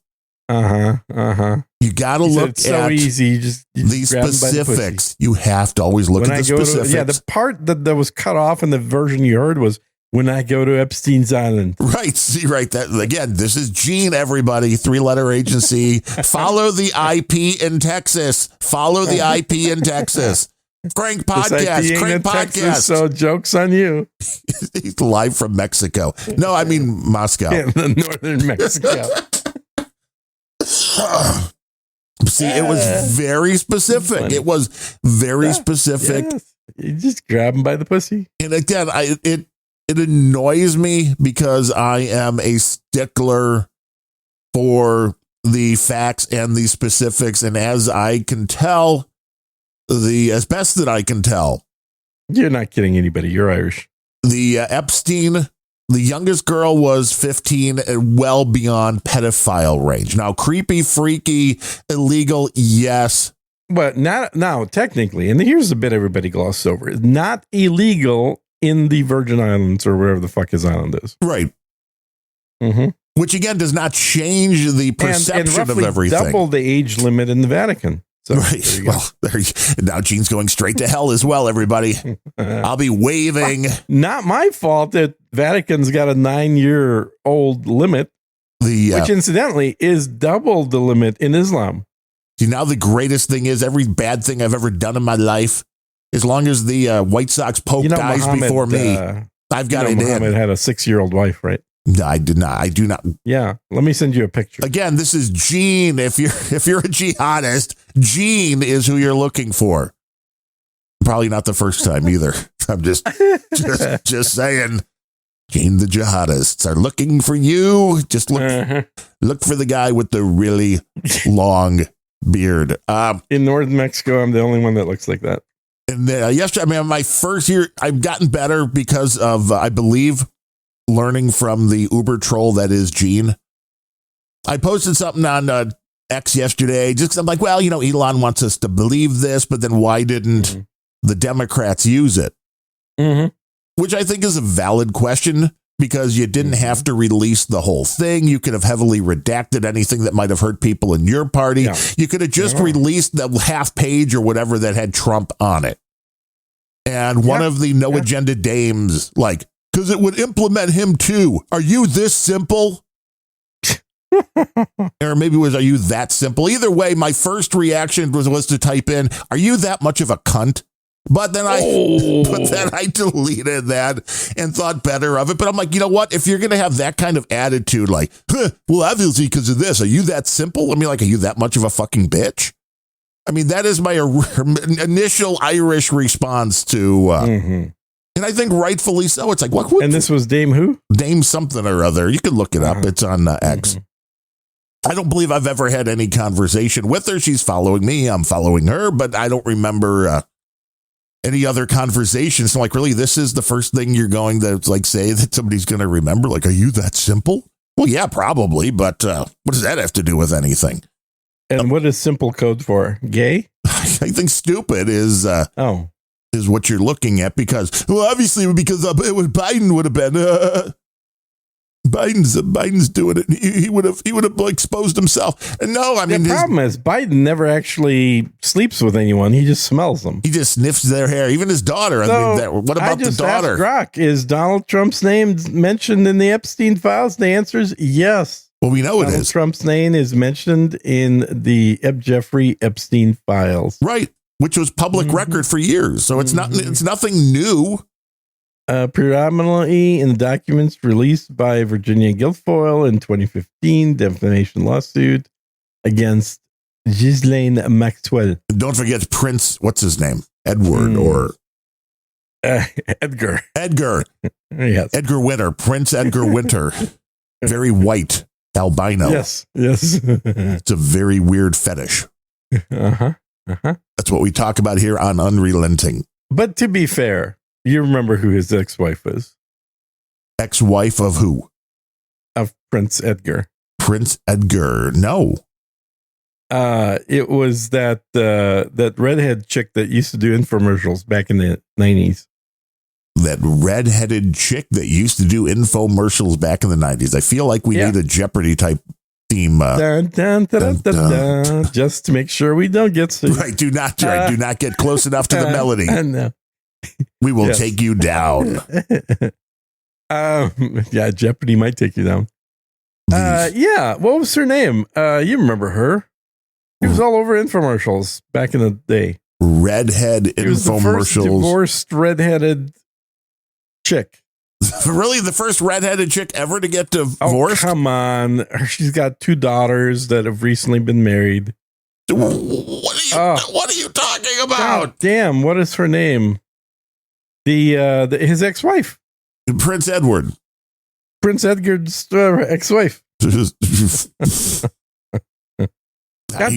You got to look at so easy. Just the specifics. You have to always look at the specifics. The part that was cut off in the version you heard was when I go to Epstein's Island. Right. See, right. That again, this is Gene, everybody. 3-letter agency. Follow the IP in Texas. Follow the IP in Texas. Crank podcast. Crank podcast. Texas, so joke's on you. He's live from Mexico. No, I mean Moscow. Yeah, the northern Mexico. See, it was very specific. Funny. It was very specific. Yes. You just grab him by the pussy. And again, it annoys me because I am a stickler for the facts and the specifics. And as I can tell, as best that I can tell, you're not kidding anybody. You're Irish. The Epstein, the youngest girl was 15 and well beyond pedophile range. Now, creepy, freaky, illegal, yes. But not now, technically, and here's the bit everybody glosses over, is not illegal in the Virgin Islands or wherever the fuck his island is. Right. Which, again, does not change the perception and of everything. Double the age limit in the Vatican. So, right. Well, now Gene's going straight to hell as well, everybody. I'll be waving. Not my fault that Vatican's got a 9-year-old limit, which incidentally is double the limit in Islam. See, now the greatest thing is every bad thing I've ever done in my life, as long as the White Sox Pope dies Muhammad, before me, I've got it Muhammad in. Had a 6-year-old wife, right? No, I did not. I do not. Yeah, let me send you a picture. Again, this is Gene. If you're a jihadist, Gene is who you're looking for. Probably not the first time either. I'm just saying. Gene, the jihadists are looking for you. Just look for the guy with the really long beard. In northern Mexico, I'm the only one that looks like that. And yesterday, my first year, I've gotten better because of, I believe, learning from the Uber troll that is Gene. I posted something on X yesterday just because I'm like, well, Elon wants us to believe this, but then why didn't the Democrats use it? Which I think is a valid question because you didn't have to release the whole thing. You could have heavily redacted anything that might have hurt people in your party. Yeah. You could have just released the half page or whatever that had Trump on it. And one of the no agenda dames, like, because it would implement him too. Are you this simple? Or maybe it was, are you that simple? Either way, my first reaction was to type in, are you that much of a cunt? But then I deleted that and thought better of it. But I'm like, you know what? If you're going to have that kind of attitude, like, well, obviously because of this, are you that simple? I mean, like, are you that much of a fucking bitch? I mean, that is my initial Irish response to, and I think rightfully so. It's like, what? And this was Dame who? Dame something or other. You can look it up. It's on X. I don't believe I've ever had any conversation with her. She's following me. I'm following her, but I don't remember any other conversations. So like, really, this is the first thing you're going to like say that somebody's going to remember? Like, are you that simple? Well, yeah, probably. But what does that have to do with anything? And what is simple code for? Gay? I think stupid is what you're looking at because, well, obviously because it was Biden would have been. Biden's doing it. He would have exposed himself. And no, I mean the problem is Biden never actually sleeps with anyone. He just smells them. He just sniffs their hair. Even his daughter. So what about the daughter? Rock, is Donald Trump's name mentioned in the Epstein files? The answer is yes. Well, we know Donald it is. Trump's name is mentioned in the Jeffrey Epstein files, right? Which was public record for years. So it's nothing new. Predominantly in the documents released by Virginia Guilfoyle in 2015, defamation lawsuit against Ghislaine Maxwell. Don't forget Prince, what's his name? Edward or... Edgar. Yes. Edgar Winter. Prince Edgar Winter. Very white. Albino. Yes. It's a very weird fetish. That's what we talk about here on Unrelenting. But to be fair, you remember who his ex-wife is? Ex-wife of who? Of Prince Edgar. Prince Edgar. No. It was that redhead chick that used to do infomercials back in the 90s. That redheaded chick that used to do infomercials back in the 90s. I feel like we need a Jeopardy type theme. Dun, dun, dun, dun, just to make sure we don't get sued. Right. Do not get close enough to the melody. No. We will take you down. Yeah, Jeopardy might take you down. Yeah. What was her name? You remember her? She was all over infomercials back in the day. Redhead infomercials. Was the first divorced redheaded chick. Really, the first redheaded chick ever to get divorced? Oh, come on. She's got 2 daughters that have recently been married. What are you talking about? God damn, what is her name? His ex-wife. Prince Edward. Prince Edgar's ex-wife. God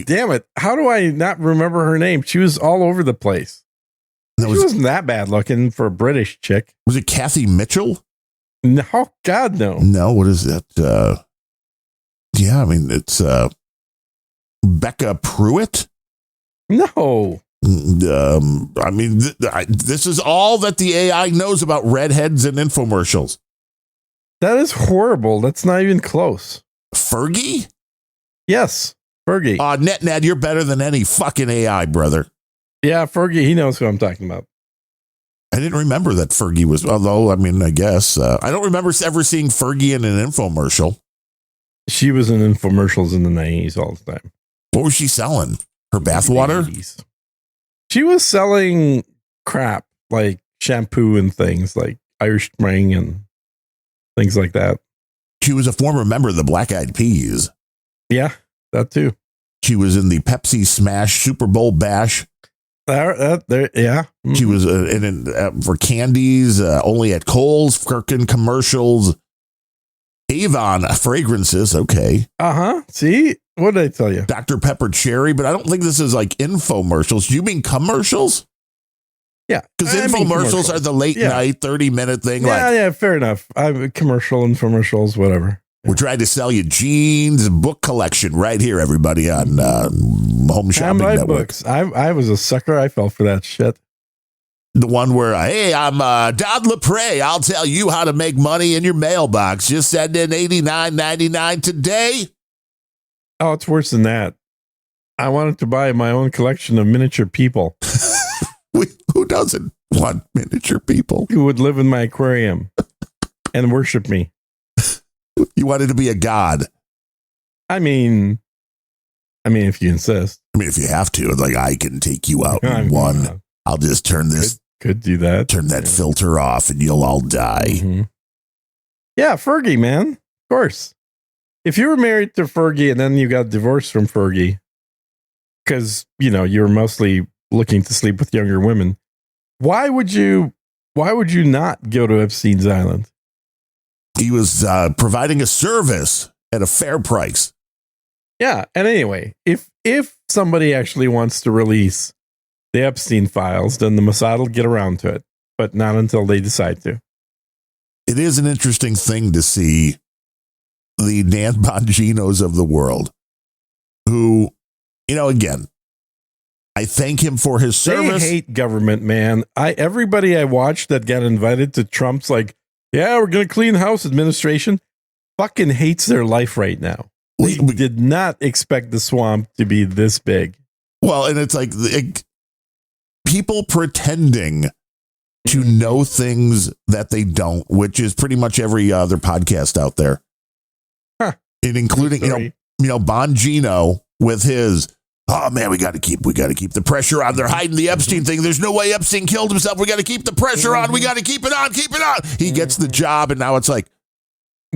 damn it. How do I not remember her name? She was all over the place. She wasn't that bad looking for a British chick. Was it Kathy Mitchell? No, God, no. No, what is that? Yeah, I mean, it's Becca Pruitt? No. I mean, this is all that the AI knows about redheads and infomercials. That is horrible. That's not even close. Fergie? Yes, Fergie. Ned, you're better than any fucking AI, brother. Yeah, Fergie, he knows who I'm talking about. I didn't remember that Fergie was, although, I mean, I guess. I don't remember ever seeing Fergie in an infomercial. She was in infomercials in the 90s all the time. What was she selling? Her bathwater? She was selling crap like shampoo and things like Irish Spring and things like that. She was a former member of the Black Eyed Peas. Yeah, that too. She was in the Pepsi Smash Super Bowl Bash. Yeah. Mm-hmm. She was for candies, only at Kohl's, Firkin commercials, Avon fragrances. Okay. See, what did I tell you? Dr. Pepper Cherry, but I don't think this is like infomercials. Do you mean commercials? Yeah. Because infomercials are the late night 30-minute thing. Yeah, fair enough. Commercial, infomercials, whatever. We're trying to sell you jeans and book collection right here, everybody, on Home Shopping Network. Books. I was a sucker. I fell for that shit. The one where, hey, I'm Don LaPrey. I'll tell you how to make money in your mailbox. Just send in $89.99 today. Oh, it's worse than that. I wanted to buy my own collection of miniature people. Who doesn't want miniature people? Who would live in my aquarium and worship me. You wanted to be a god. I mean, if you insist. I mean, if you have to, like, I can take you out in one. I'll just turn this. Could do that. Turn that filter off and you'll all die. Mm-hmm. Yeah, Fergie, man. Of course. If you were married to Fergie and then you got divorced from Fergie because, you were mostly looking to sleep with younger women, why would you not go to Epstein's Island? He was providing a service at a fair price. Yeah. And anyway, if somebody actually wants to release the Epstein files, then the Mossad will get around to it, but not until they decide to. It is an interesting thing to see the Dan Bonginos of the world, who, again, I thank him for his service. They hate government, man. Everybody I watched that got invited to Trump's we're going to clean house administration, fucking hates their life right now. We did not expect the swamp to be this big. Well, and it's like people pretending to know things that they don't, which is pretty much every other podcast out there. Huh. And including, Bongino with his, oh man, we got to keep the pressure on. They're hiding the Epstein thing. There's no way Epstein killed himself. We got to keep the pressure on. We got to keep it on. He gets the job, and now it's like,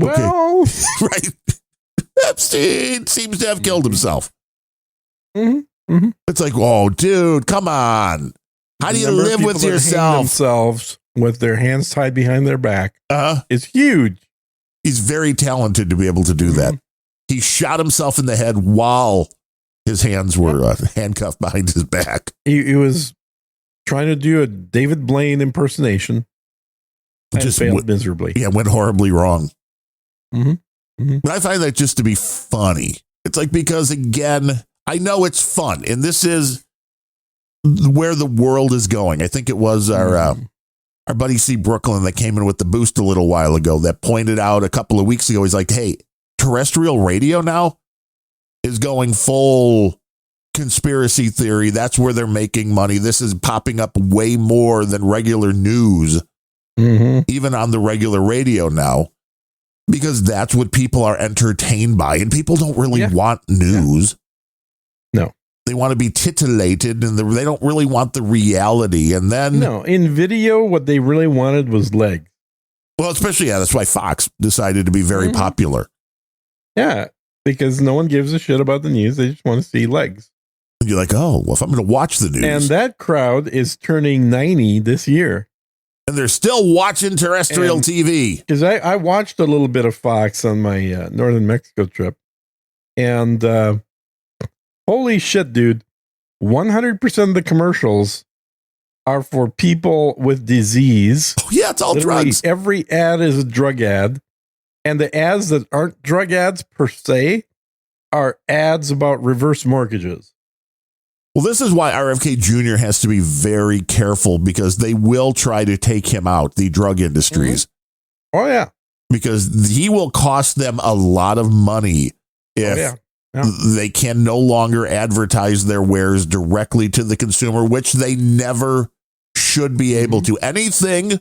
okay. Well, right. Epstein seems to have killed himself. It's like, oh, dude, come on. How do you live with yourself? Themselves with their hands tied behind their back is huge. He's very talented to be able to do that. He shot himself in the head while his hands were handcuffed behind his back. He was trying to do a David Blaine impersonation. And just failed miserably. Yeah, went horribly wrong. But I find that just to be funny. It's like, because again, I know it's fun, and this is where the world is going. I think it was our buddy C. Brooklyn that came in with the boost a little while ago that pointed out a couple of weeks ago. He's like, hey, terrestrial radio now is going full conspiracy theory. That's where they're making money. This is popping up way more than regular news, even on the regular radio now, because that's what people are entertained by. And people don't really want news. No. They want to be titillated, and they don't really want the reality. And then, no, in video, what they really wanted was legs. Well, especially, that's why Fox decided to be very popular. Yeah, because no one gives a shit about the news. They just want to see legs. And you're like, oh, well, if I'm going to watch the news. And that crowd is turning 90 this year. And they're still watching terrestrial TV. Because I watched a little bit of Fox on my northern Mexico trip. And holy shit, dude. 100% of the commercials are for people with disease. Oh, yeah, it's all Literally, drugs. Every ad is a drug ad. And the ads that aren't drug ads per se are ads about reverse mortgages. Well, this is why RFK Jr. has to be very careful, because they will try to take him out, the drug industries. Oh, yeah. Because he will cost them a lot of money if they can no longer advertise their wares directly to the consumer, which they never should be able to. Anything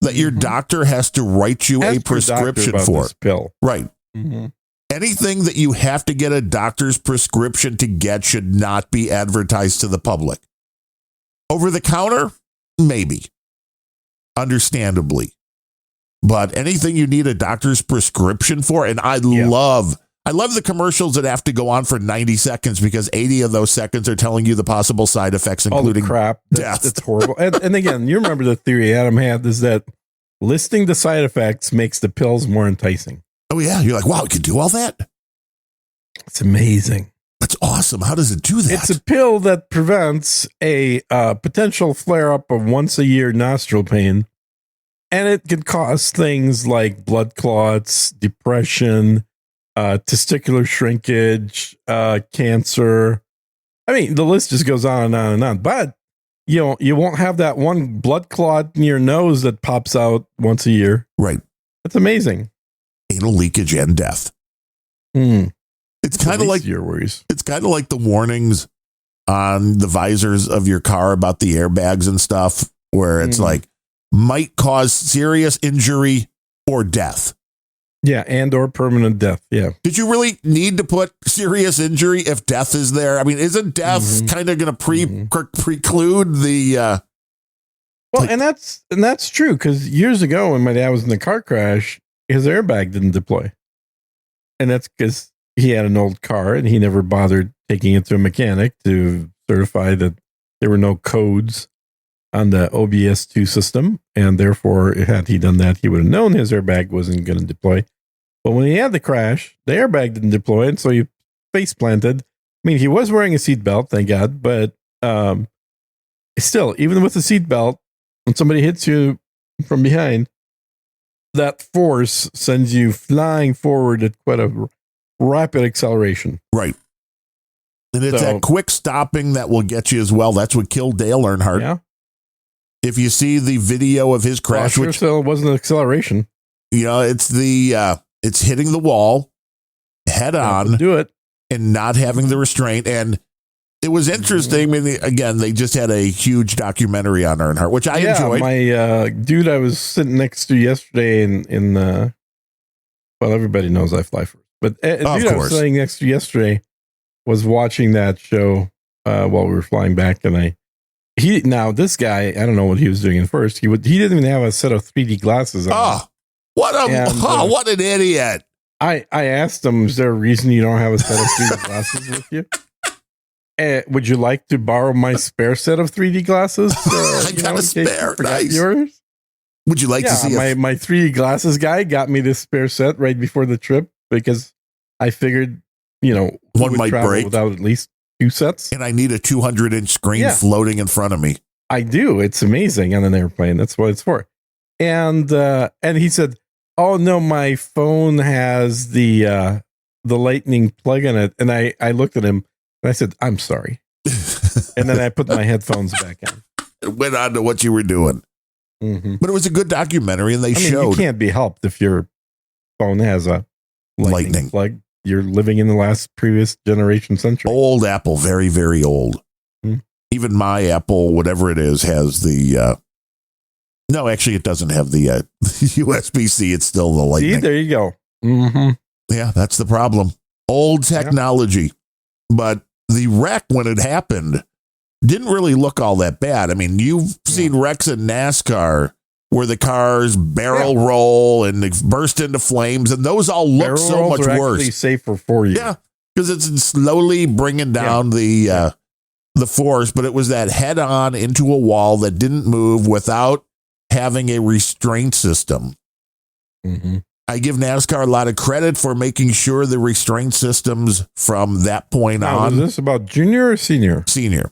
that your doctor has to write you a prescription for. Pill. Right. Anything that you have to get a doctor's prescription to get should not be advertised to the public. Over the counter, maybe. Understandably. But anything you need a doctor's prescription for, and I love the commercials that have to go on for 90 seconds because 80 of those seconds are telling you the possible side effects, including death. It's horrible. and again, you remember the theory Adam had is that listing the side effects makes the pills more enticing. Oh, yeah. You're like, wow, you can do all that? It's amazing. That's awesome. How does it do that? It's a pill that prevents a potential flare-up of once-a-year nostril pain. And it can cause things like blood clots, depression, testicular shrinkage, cancer. I mean, the list just goes on and on and on. But you won't have that one blood clot in your nose that pops out once a year. Right. That's amazing. Anal leakage and death. It's kind of like your worries. It's kind of like the warnings on the visors of your car about the airbags and stuff, where it's like might cause serious injury or death. Yeah, and or permanent death. Yeah. Did you really need to put serious injury if death is there? I mean, isn't death kind of going to preclude the? Well, and that's true, because years ago when my dad was in the car crash, his airbag didn't deploy, and that's because he had an old car and he never bothered taking it to a mechanic to certify that there were no codes on the OBS2 system, and therefore, had he done that, he would have known his airbag wasn't going to deploy. But when he had the crash, the airbag didn't deploy, and so he face planted. I mean, he was wearing a seatbelt, thank God, but still, even with the seatbelt, when somebody hits you from behind, that force sends you flying forward at quite a rapid acceleration. Right. And it's that quick stopping that will get you as well. That's what killed Dale Earnhardt. Yeah. If you see the video of his crash, which so it wasn't an acceleration. It's it's hitting the wall head on, do it, and not having the restraint. And it was interesting. I mean, again, they just had a huge documentary on Earnhardt, which I enjoyed. My dude I was sitting next to yesterday in well, everybody knows I fly first, but a dude I was sitting next to yesterday was watching that show while we were flying back, and this guy, I don't know what he was doing at first. He didn't even have a set of 3D glasses on. Oh, what an idiot! I asked him, "Is there a reason you don't have a set of 3D glasses with you? Would you like to borrow my spare set of 3D glasses? I got a spare. Nice. Yours? Would you like to see my 3D glasses guy got me this spare set right before the trip because I figured, one might break without at least 2 sets. And I need a 200-inch screen floating in front of me. I do. It's amazing on an airplane. That's what it's for. And he said, "Oh no, my phone has the lightning plug in it." And I looked at him and I said, "I'm sorry." And then I put my headphones back on. It went on to what you were doing. Mm-hmm. But it was a good documentary, and they showed. You can't be helped if your phone has a lightning plug. You're living in the previous generation century. Old Apple, very, very old. Mm-hmm. Even my Apple, whatever it is, has the... no, actually, it doesn't have the USB-C. It's still the lightning. See, there you go. Mm-hmm. Yeah, that's the problem. Old technology. Yeah. But the wreck, when it happened, didn't really look all that bad. I mean, you've seen wrecks in NASCAR where the cars barrel roll and they burst into flames, and those all look so much worse. Actually safer for you. Yeah, because it's slowly bringing down the force, but it was that head on into a wall that didn't move without having a restraint system. Mm-hmm. I give NASCAR a lot of credit for making sure the restraint systems from that point on. Is this about junior or senior? Senior.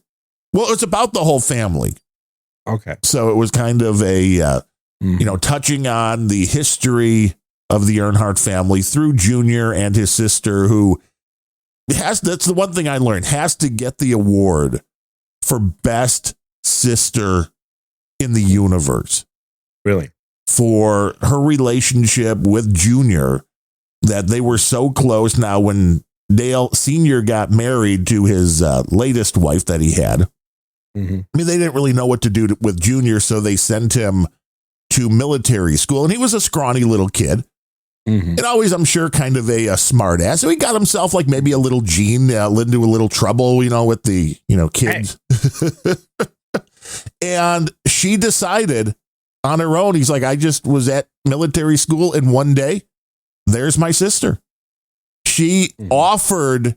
Well, it's about the whole family. Okay. So it was kind of a, touching on the history of the Earnhardt family through Junior and his sister, who that's the one thing I learned, has to get the award for best sister in the universe. Really? For her relationship with Junior, that they were so close. Now, when Dale Sr. got married to his latest wife that he had, mm-hmm. I mean, they didn't really know what to do with Junior, so they sent him to military school. And he was a scrawny little kid. Mm-hmm. And always, I'm sure, kind of a smart ass. So he got himself like maybe a little gene, into a little trouble, with the, kids. Hey. And she decided on her own, he's like, I just was at military school, and one day, there's my sister. She offered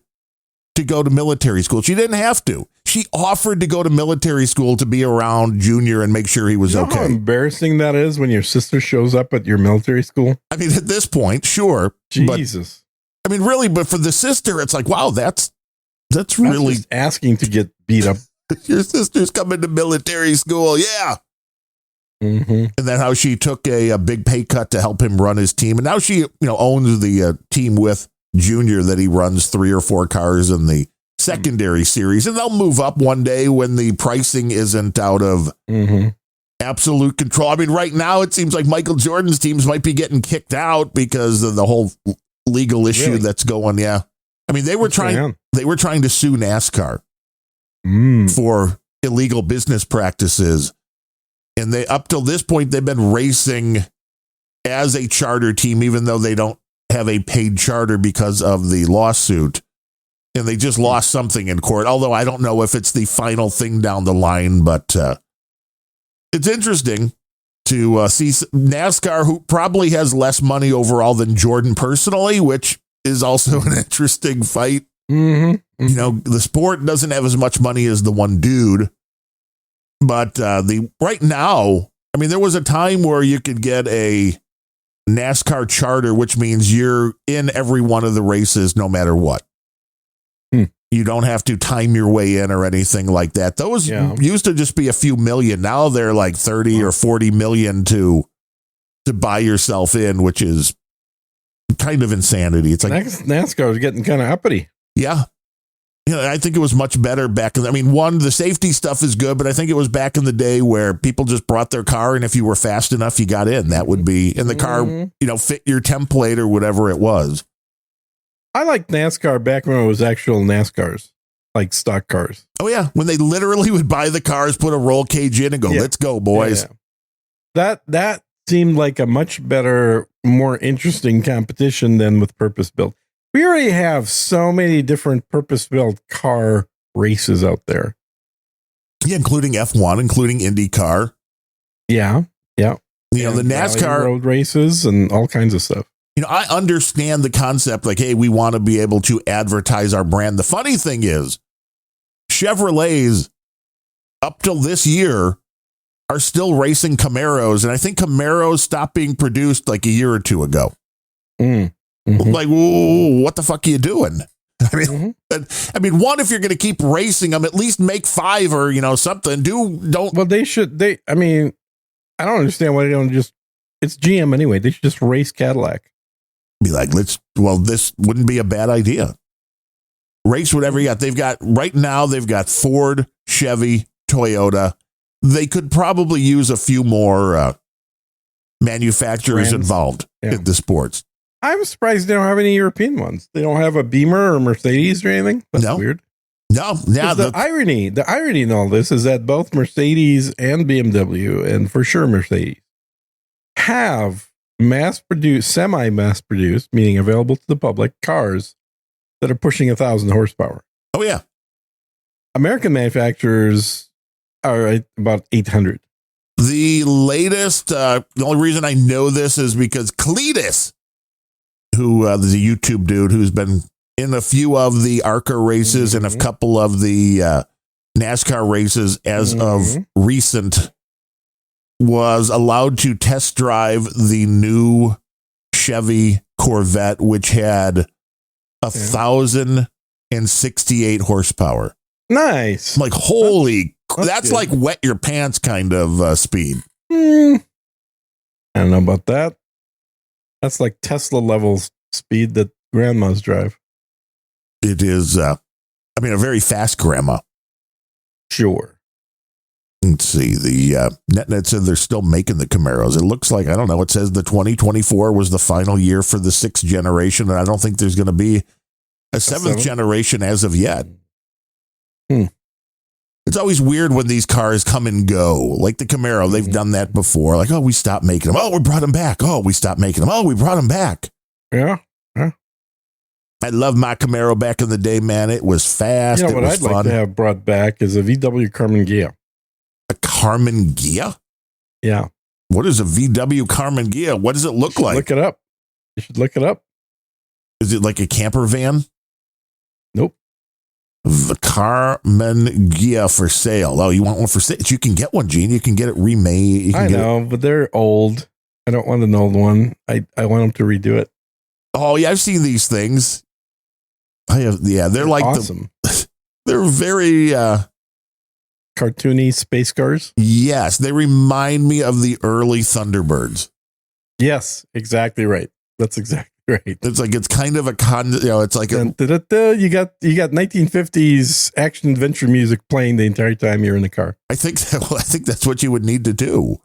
to go to military school. She didn't have to. She offered to go to military school to be around Junior and make sure he was okay. How embarrassing that is when your sister shows up at your military school? I mean, at this point, sure. Jesus. But, I mean, really, but for the sister, it's like, wow, that's really just asking to get beat up. Your sister's coming to military school. Yeah. Mm-hmm. And then how she took a big pay cut to help him run his team. And now she, owns the team with Junior that he runs 3 or 4 cars in the secondary series. And they'll move up one day when the pricing isn't out of absolute control. I mean, right now it seems like Michael Jordan's teams might be getting kicked out because of the whole legal issue that's going. Yeah. I mean, they were trying to sue NASCAR for illegal business practices. And they, up till this point, they've been racing as a charter team, even though they don't have a paid charter because of the lawsuit. And they just lost something in court. Although I don't know if it's the final thing down the line, but it's interesting to see NASCAR, who probably has less money overall than Jordan personally, which is also an interesting fight. Mm-hmm. The sport doesn't have as much money as the one dude. But right now, I mean, there was a time where you could get a NASCAR charter, which means you're in every one of the races, no matter what. You don't have to time your way in or anything like that. Those used to just be a few million. Now they're like 30 or 40 million to to buy yourself in, which is kind of insanity. It's like NASCAR is getting kind of uppity. Yeah. I think it was much better back in, the safety stuff is good, but I think it was back in the day where people just brought their car, and if you were fast enough, you got in. That would be in the car, fit your template or whatever it was. I liked NASCAR back when it was actual NASCARs, like stock cars. Oh, yeah. When they literally would buy the cars, put a roll cage in and go, let's go, boys. Yeah. That seemed like a much better, more interesting competition than with purpose-built. We already have so many different purpose-built car races out there. Yeah, including F1, including IndyCar. Yeah. The NASCAR road races and all kinds of stuff. I understand the concept, like, hey, we want to be able to advertise our brand. The funny thing is, Chevrolets, up till this year, are still racing Camaros, and I think Camaros stopped being produced like a year or two ago. Like, whoa, what the fuck are you doing? One, if you're going to keep racing them, at least make 5 or, something. Well, they should. I don't understand why they don't just, it's GM anyway. They should just race Cadillac. Be like, this wouldn't be a bad idea. Race whatever you got. Right now, they've got Ford, Chevy, Toyota. They could probably use a few more manufacturers brands involved in the sports. I'm surprised they don't have any European ones. They don't have a Beamer or Mercedes or anything. That's weird. No. Now the irony in all this is that both Mercedes and BMW, and for sure Mercedes, have semi-mass produced, meaning available to the public, cars that are pushing 1,000 horsepower. Oh yeah. American manufacturers are at about 800. The latest, the only reason I know this is because Cletus, who is a YouTube dude who's been in a few of the ARCA races and a couple of the NASCAR races as of recent, was allowed to test drive the new Chevy Corvette, which had 1,068 horsepower. Nice. I'm like, holy, that's like wet your pants kind of speed. I don't know about that. That's like Tesla level speed that grandmas drive. It is, a very fast grandma. Sure. Let's see. The NetNet said they're still making the Camaros. It looks like, I don't know, it says the 2024 was the final year for the 6th generation, and I don't think there's going to be a 7th generation as of yet. It's always weird when these cars come and go. Like the Camaro, they've done that before. Like, oh, we stopped making them. Oh, we brought them back. Oh, we stopped making them. Oh, we brought them back. Yeah. I love my Camaro back in the day, man. It was fast. What I'd like to have brought back is a VW Carmen Ghia. A Carmen Ghia? Yeah. What is a VW Carmen Ghia? What does it look like? Look it up. You should look it up. Is it like a camper van? Nope. The Carmen Ghia for sale. Oh, you want one for sale? You can get one, Gene. You can get it remade. I know, but they're old. I don't want an old one. I want them to redo it. Oh, yeah. I've seen these things. They're like awesome. They're very cartoony space cars. Yes, they remind me of the early Thunderbirds. Yes, exactly right. That's exactly right. It's kind of a it's like you got 1950s action adventure music playing the entire time you're in the car. I think that's what you would need to do.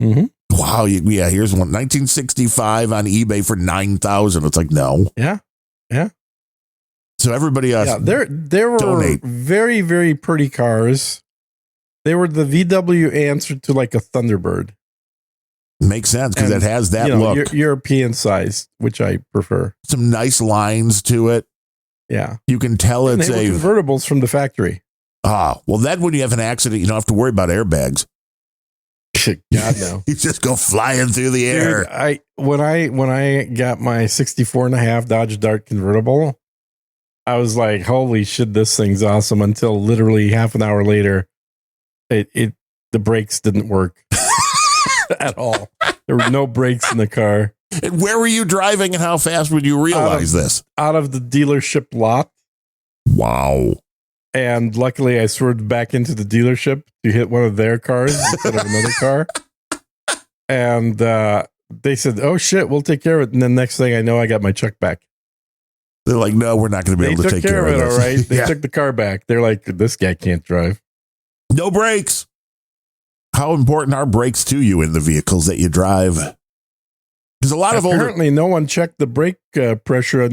Mm-hmm. Wow, here's one 1965 on eBay for $9,000. It's like no. Yeah. So everybody there were donate. Very, very pretty cars. They were the VW answer to like a Thunderbird. Makes sense because it has that look. European size, which I prefer. Some nice lines to it. Yeah. You can tell it's a convertibles from the factory. Well, then when you have an accident, you don't have to worry about airbags. God, no. You just go flying through the air. Dude, when I got my 64.5 Dodge Dart convertible, I was like, holy shit, this thing's awesome, until literally half an hour later, the brakes didn't work at all. There were no brakes in the car. And where were you driving and how fast would you realize this? Out of the dealership lot. Wow. And luckily I swerved back into the dealership to hit one of their cars instead of another car. And they said, "Oh shit, we'll take care of it." And then next thing I know, I got my check back. They're like, "No, we're not going to be able to take care of it." All right, they took the car back. They're like, "This guy can't drive. No brakes." How important are brakes to you in the vehicles that you drive? Because a lot of apparently no one checked the brake pressure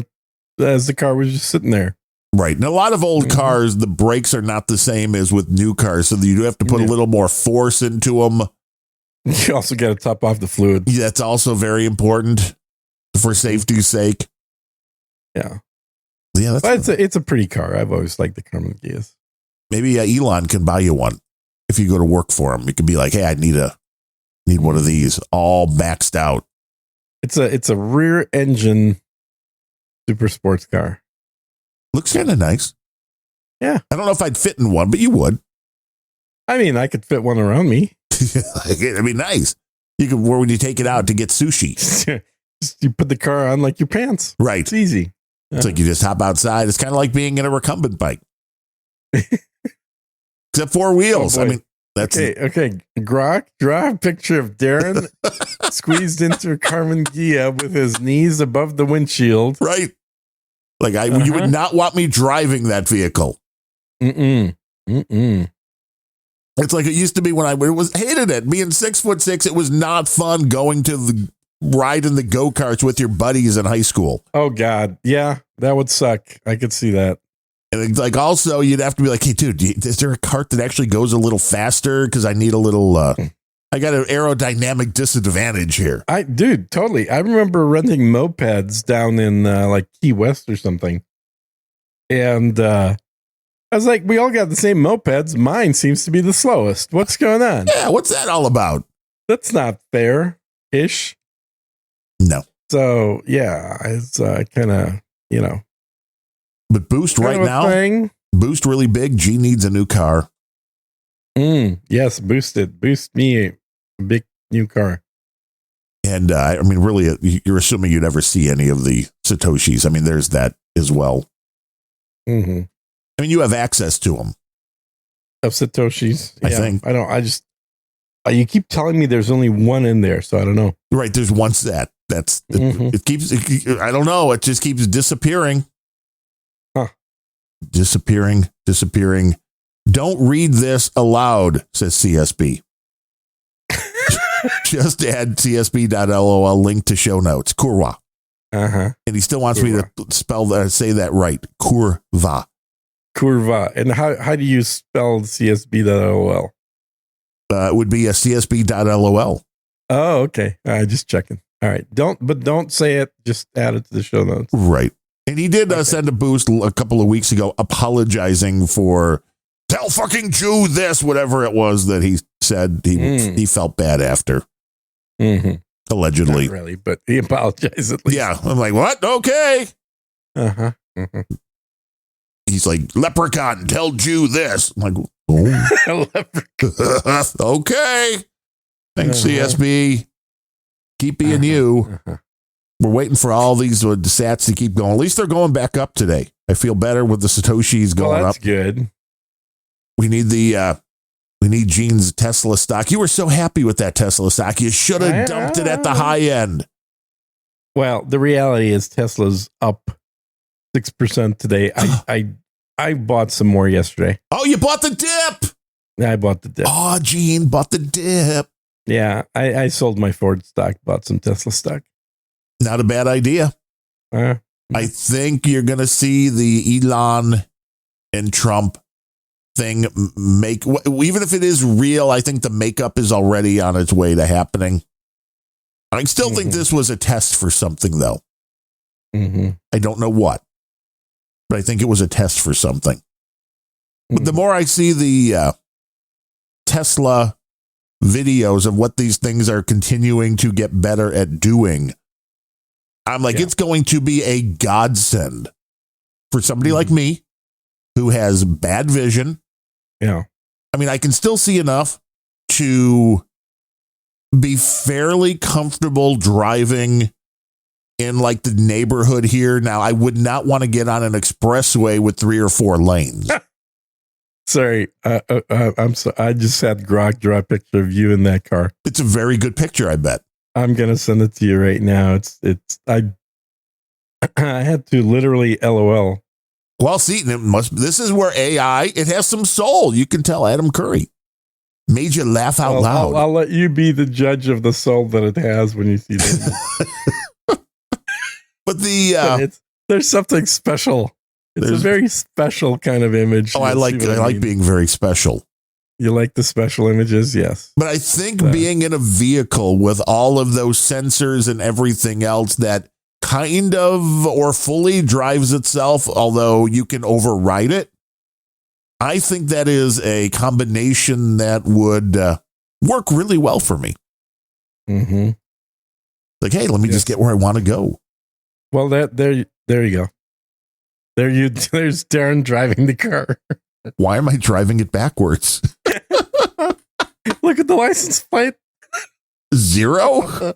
as the car was just sitting there. Right. And a lot of old cars, the brakes are not the same as with new cars. So you do have to put a little more force into them. You also got to top off the fluid. That's also very important for safety's sake. Yeah. Yeah. It's a pretty car. I've always liked the Carmen-Gias. Maybe Elon can buy you one if you go to work for him. You can be like, "Hey, I need one of these all maxed out." It's a rear engine super sports car. Looks kind of nice. Yeah. I don't know if I'd fit in one, but you would. I mean, I could fit one around me. It'd be nice. You could, where would you take it out to get sushi? You put the car on like your pants. Right. It's easy. It's like you just hop outside. It's kind of like being in a recumbent bike. Except 4 wheels. Oh, I mean, that's okay. Grok, draw a picture of Darren squeezed into a Carmen-Ghia with his knees above the windshield. Right. Like you would not want me driving that vehicle. Mm-mm. It's like it used to be when I hated it. Being 6'6", it was not fun going to the ride in the go-karts with your buddies in high school. Oh God. Yeah, that would suck. I could see that. And it's like also you'd have to be like, "Hey dude, is there a cart that actually goes a little faster? Because I need a little, I got an aerodynamic disadvantage here." Dude, totally. I remember renting mopeds down in like Key West or something. And I was like, we all got the same mopeds. Mine seems to be the slowest. What's going on? Yeah, what's that all about? That's not fair-ish. No. So, yeah, it's kind of, But Boost right now, thing. Boost really big. G needs a new car. Yes, Boost me a big new car. And I mean, really, you're assuming you never see any of the Satoshis. I mean, there's that as well. Mm-hmm. I mean, you have access to them. Of Satoshis. I think. I don't. I just. You keep telling me there's only one in there, so I don't know. Right. There's one set. That's it keeps. I don't know. It just keeps disappearing. Huh. Disappearing. Don't read this aloud, says CSB. Just add csb.lol link to show notes. Kurwa. And he still wants me to say that right. Kurva. And how do you spell csb.lol? It would be a csb.lol. Oh, okay. Just checking. All right. Don't say it. Just add it to the show notes. Right. And he did send a boost a couple of weeks ago apologizing for "tell fucking Jew this," whatever it was that he said. He felt bad after. Allegedly. Not really, but he apologized at least. Yeah. I'm like, what? Okay. He's like, "Leprechaun, tell Jew this." I'm like, oh. Okay. Thanks, CSB. Keep being you. We're waiting for all these sats to keep going. At least they're going back up today. I feel better with the Satoshis going that's up. Good. We need Gene's Tesla stock. You were so happy with that Tesla stock. You should have dumped it at the high end. Well, the reality is Tesla's up 6% today. I bought some more yesterday. Oh, you bought the dip. Yeah, I bought the dip. Oh, Gene bought the dip. Yeah, I sold my Ford stock, bought some Tesla stock. Not a bad idea. I think you're going to see the Elon and Trump thing even if it is real, I think the makeup is already on its way to happening. I still think this was a test for something, though. I don't know what, but I think it was a test for something. But the more I see the Tesla videos of what these things are continuing to get better at doing, I'm like, it's going to be a godsend for somebody like me who has bad vision. Yeah. I mean, I can still see enough to be fairly comfortable driving in like the neighborhood here. Now, I would not want to get on an expressway with 3 or 4 lanes. Sorry. I'm so I just had Grok draw a picture of you in that car. It's a very good picture, I bet. I'm gonna send it to you right now. I had to literally LOL. Well, see, this is where AI, it has some soul. You can tell Adam Curry made you laugh out loud. I'll let you be the judge of the soul that it has when you see this. But there's something special. It's a very special kind of image. Oh, I like being very special. You like the special images? Yes. But I think being in a vehicle with all of those sensors and everything else that kind of or fully drives itself, although you can override it, I think that is a combination that would work really well for me. Mm-hmm. Like, hey, let me just get where I want to go. Well, there you go. There's Darren driving the car. Why am I driving it backwards? Look at the license plate. 0.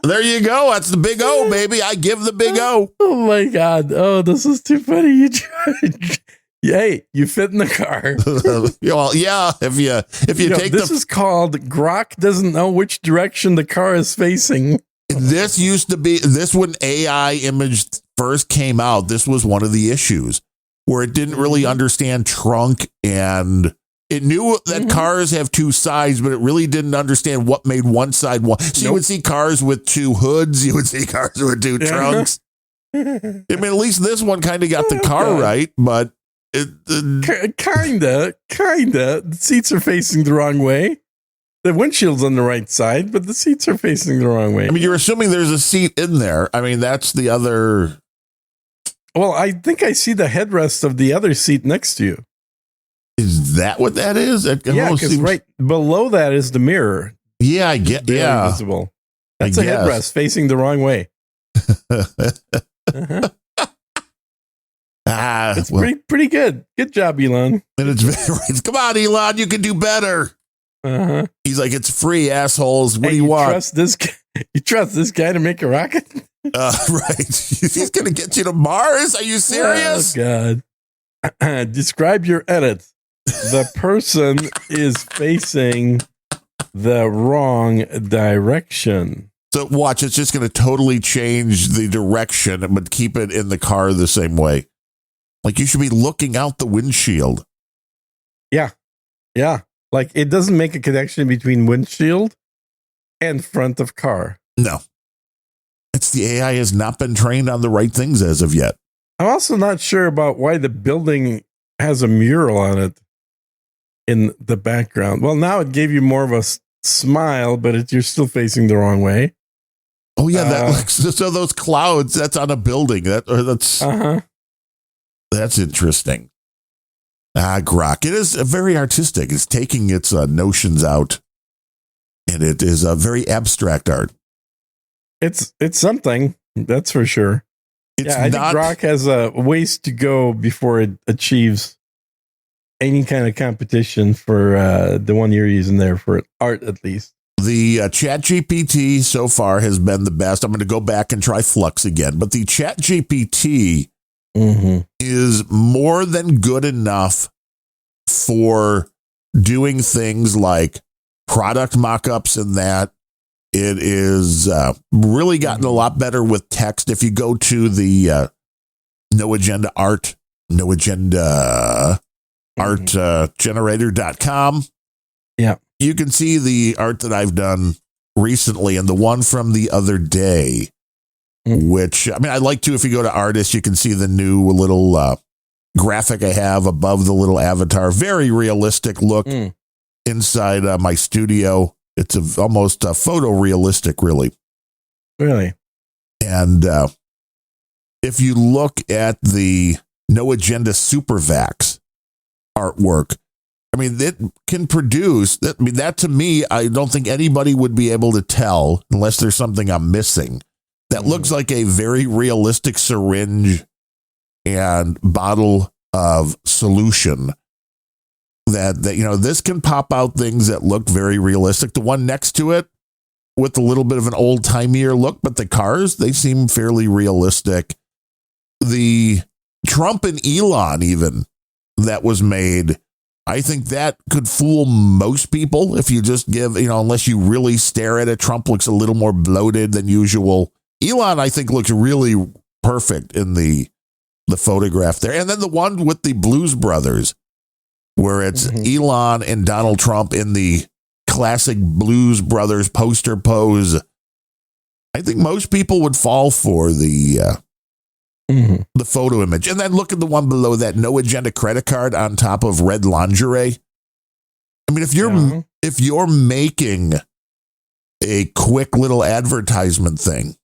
There you go. That's the big O, baby. I give the big O. Oh my God. Oh, this is too funny. Hey, you fit in the car. Well, yeah. If you take this is called Grok doesn't know which direction the car is facing. This used to be when AI image first came out. This was one of the issues where it didn't really understand trunk, and it knew that cars have two sides, but it really didn't understand what made one side one. So you would see cars with two hoods. You would see cars with two trunks. I mean, at least this one kind of got the car right, but kinda. The seats are facing the wrong way. The windshield's on the right side, but the seats are facing the wrong way. I mean, you're assuming there's a seat in there. I mean, that's the other. Well, I think I see the headrest of the other seat next to you. Is that what that is? Yeah, because right below that is the mirror. Yeah, I get. Yeah, visible. That's a headrest facing the wrong way. It's pretty good. Good job, Elon. And it's come on, Elon, you can do better. He's like, it's free, assholes. What do you want? You trust this guy to make a rocket? Right. He's going to get you to Mars? Are you serious? Oh, God. Describe your edit. The person is facing the wrong direction. So watch, it's just going to totally change the direction, but keep it in the car the same way. Like you should be looking out the windshield. Yeah. Yeah. Like it doesn't make a connection between windshield and front of car. No. It's the AI has not been trained on the right things as of yet. I'm also not sure about why the building has a mural on it in the background. Well, now it gave you more of a smile, but you're still facing the wrong way. Oh yeah, so those clouds, that's on a building. That's interesting. Grok. It is very artistic. It's taking its notions out, and it is a very abstract art. It's something, that's for sure. I think Grok has a ways to go before it achieves any kind of competition for the one you're using there for art, at least. The ChatGPT so far has been the best. I'm going to go back and try Flux again, but the ChatGPT is more than good enough for doing things like product mock-ups and that. It is really gotten a lot better with text. If you go to the generator.com, you can see the art that I've done recently and the one from the other day, which, I mean, I'd like to, if you go to artists, you can see the new little graphic I have above the little avatar. Very realistic look inside my studio. It's almost photorealistic, really. Really? And if you look at the No Agenda Supervax artwork, I mean, it can produce, that to me, I don't think anybody would be able to tell, unless there's something I'm missing. That looks like a very realistic syringe and bottle of solution. That this can pop out things that look very realistic. The one next to it with a little bit of an old-timeier look, but the cars, they seem fairly realistic. The Trump and Elon even that was made, I think that could fool most people if you just give, unless you really stare at it. Trump looks a little more bloated than usual. Elon, I think, looks really perfect in the photograph there. And then the one with the Blues Brothers, where it's Elon and Donald Trump in the classic Blues Brothers poster pose. I think most people would fall for the photo image. And then look at the one below that, no agenda credit card on top of red lingerie. I mean, if you're making a quick little advertisement thing.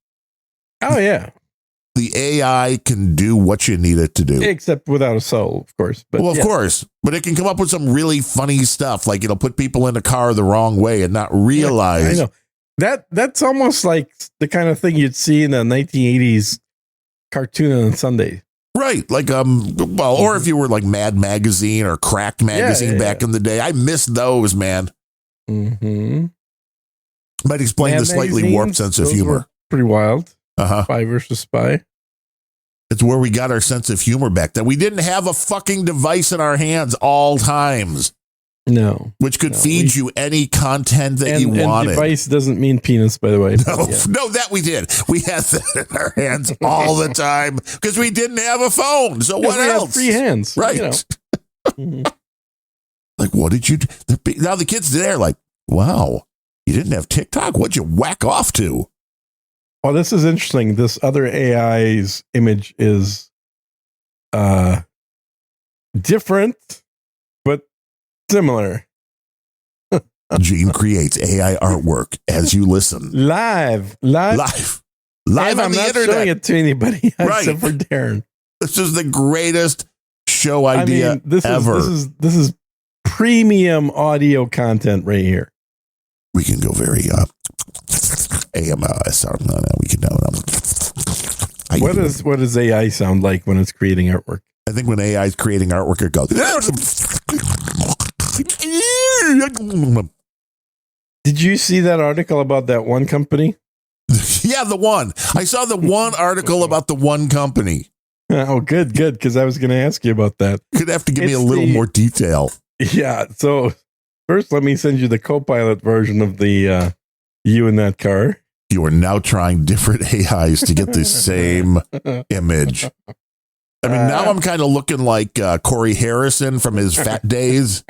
Oh, yeah. The AI can do what you need it to do. Except without a soul, of course. But of course. But it can come up with some really funny stuff. Like it'll put people in the car the wrong way and not realize. I know. That's almost like the kind of thing you'd see in a 1980s cartoon on Sunday. Right. Like, or if you were like Mad Magazine or Cracked Magazine back in the day. I miss those, man. Mm-hmm. Might explain Mad the slightly warped sense of humor. Pretty wild. Spy versus Spy. It's where we got our sense of humor back then. We didn't have a fucking device in our hands all times. No. Which could feed you any content that you wanted. And device doesn't mean penis, by the way. No, that we did. We had that in our hands all the time because we didn't have a phone. So what else? Free hands. Right. Like, what did you do? Now the kids today are like, wow, you didn't have TikTok? What'd you whack off to? Oh, this is interesting. This other AI's image is different, but similar. Gene creates AI artwork as you listen. Live on I'm the not internet. showing it to anybody except for Darren. This is the greatest show idea ever. This is premium audio content right here. We can go very AMS. We can know. What does AI sound like when it's creating artwork? I think when AI is creating artwork, it goes. Did you see that article about that one company? Yeah, the one. I saw the one article about the one company. Oh, good. Because I was going to ask you about that. Could have to give me a little more detail. Yeah. So first, let me send you the co-pilot version of the you in that car. You are now trying different AIs to get the same image. I mean, now I'm kind of looking like Corey Harrison from his fat days.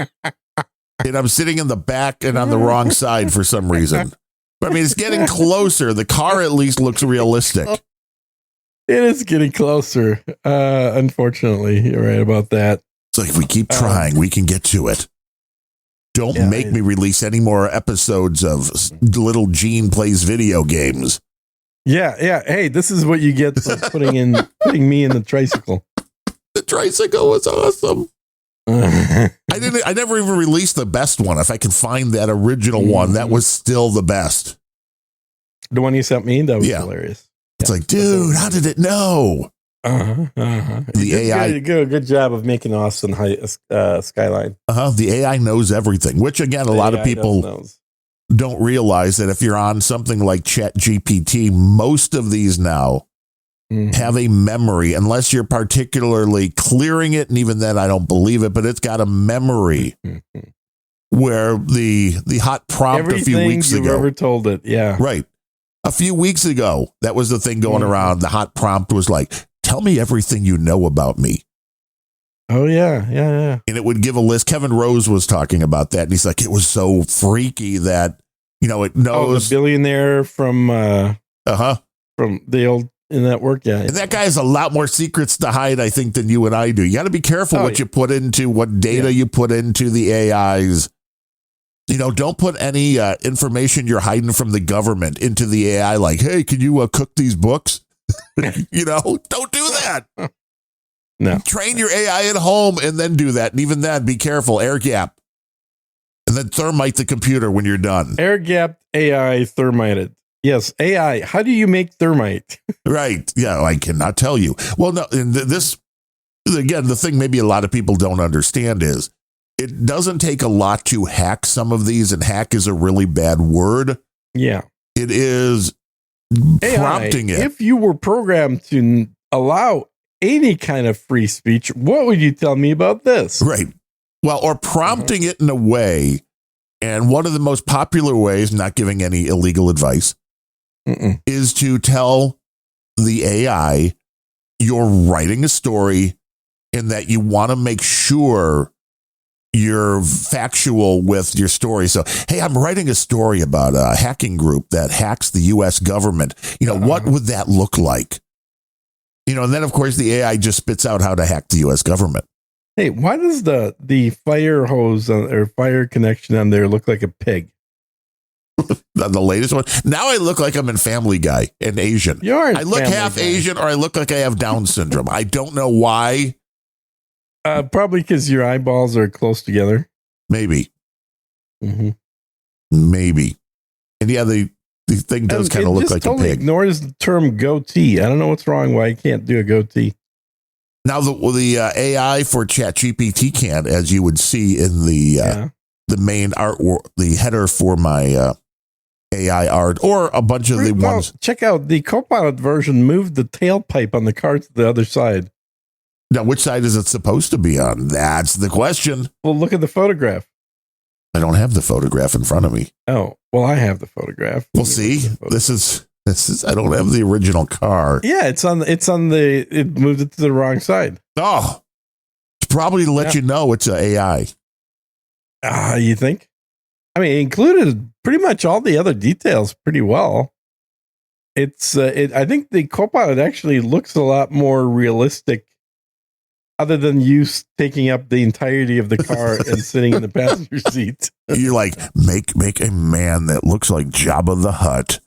And I'm sitting in the back and on the wrong side for some reason. But I mean, it's getting closer. The car at least looks realistic. It is getting closer. Unfortunately, you're right about that. It's like if we keep trying, we can get to it. Don't make me release any more episodes of Little Gene Plays Video Games. Yeah. Hey, this is what you get for putting me in the tricycle. The tricycle was awesome. I never even released the best one. If I can find that original one, that was still the best. The one you sent me, that was hilarious. It's like, dude, how did it know? The AI good job of making Austin skyline. The AI knows everything, which again, a lot of people don't realize that if you're on something like ChatGPT, most of these now have a memory, unless you're particularly clearing it. And even then, I don't believe it, but it's got a memory where the hot prompt a few weeks ago. Ever told it. Yeah. Right. A few weeks ago, that was the thing going around. The hot prompt was like, tell me everything you know about me. Oh, yeah. And it would give a list. Kevin Rose was talking about that. And he's like, it was so freaky that, it knows. Oh, the billionaire from the old in network. Yeah. And that guy has a lot more secrets to hide, I think, than you and I do. You got to be careful what you put into, what data you put into the AIs. Don't put any information you're hiding from the government into the AI. Like, hey, can you cook these books? Don't do that. No. Train your AI at home and then do that. And even then, be careful. Air gap. And then thermite the computer when you're done. Air gapped AI thermited. Yes, AI. How do you make thermite? Right. Yeah, I cannot tell you. Well, no, and this, again, the thing maybe a lot of people don't understand is it doesn't take a lot to hack some of these, and hack is a really bad word. Yeah. It is prompting it. If you were programmed to allow any kind of free speech, what would you tell me about this? Right. Well, or prompting it in a way. And one of the most popular ways, not giving any illegal advice, is to tell the AI you're writing a story and that you want to make sure you're factual with your story. So, hey, I'm writing a story about a hacking group that hacks the U.S. government. What would that look like? And then, of course, the AI just spits out how to hack the U.S. government. Hey, why does the fire hose or fire connection on there look like a pig? The latest one. Now I look like I'm in Family Guy and Asian. I look half Asian, or I look like I have Down syndrome. I don't know why. Probably because your eyeballs are close together. Maybe. Mm-hmm. Maybe. And yeah, the thing does kind of look like totally a pig. Ignores the term goatee. I don't know what's wrong. Why I can't do a goatee. Now the AI for ChatGPT can, as you would see in the main art, the header for my AI art, or a bunch of the ones. Check out the Copilot version. Moved the tailpipe on the car to the other side. Now, which side is it supposed to be on? That's the question. Well, look at the photograph. I don't have the photograph in front of me. Oh, well, I have the photograph. Well, see, this is. I don't have the original car. Yeah, it moved it to the wrong side. Oh, it's probably to let you know it's an AI. You think? I mean, it included pretty much all the other details pretty well. I think the Copilot actually looks a lot more realistic, other than you taking up the entirety of the car and sitting in the passenger seat. You're like, make a man that looks like Jabba the Hutt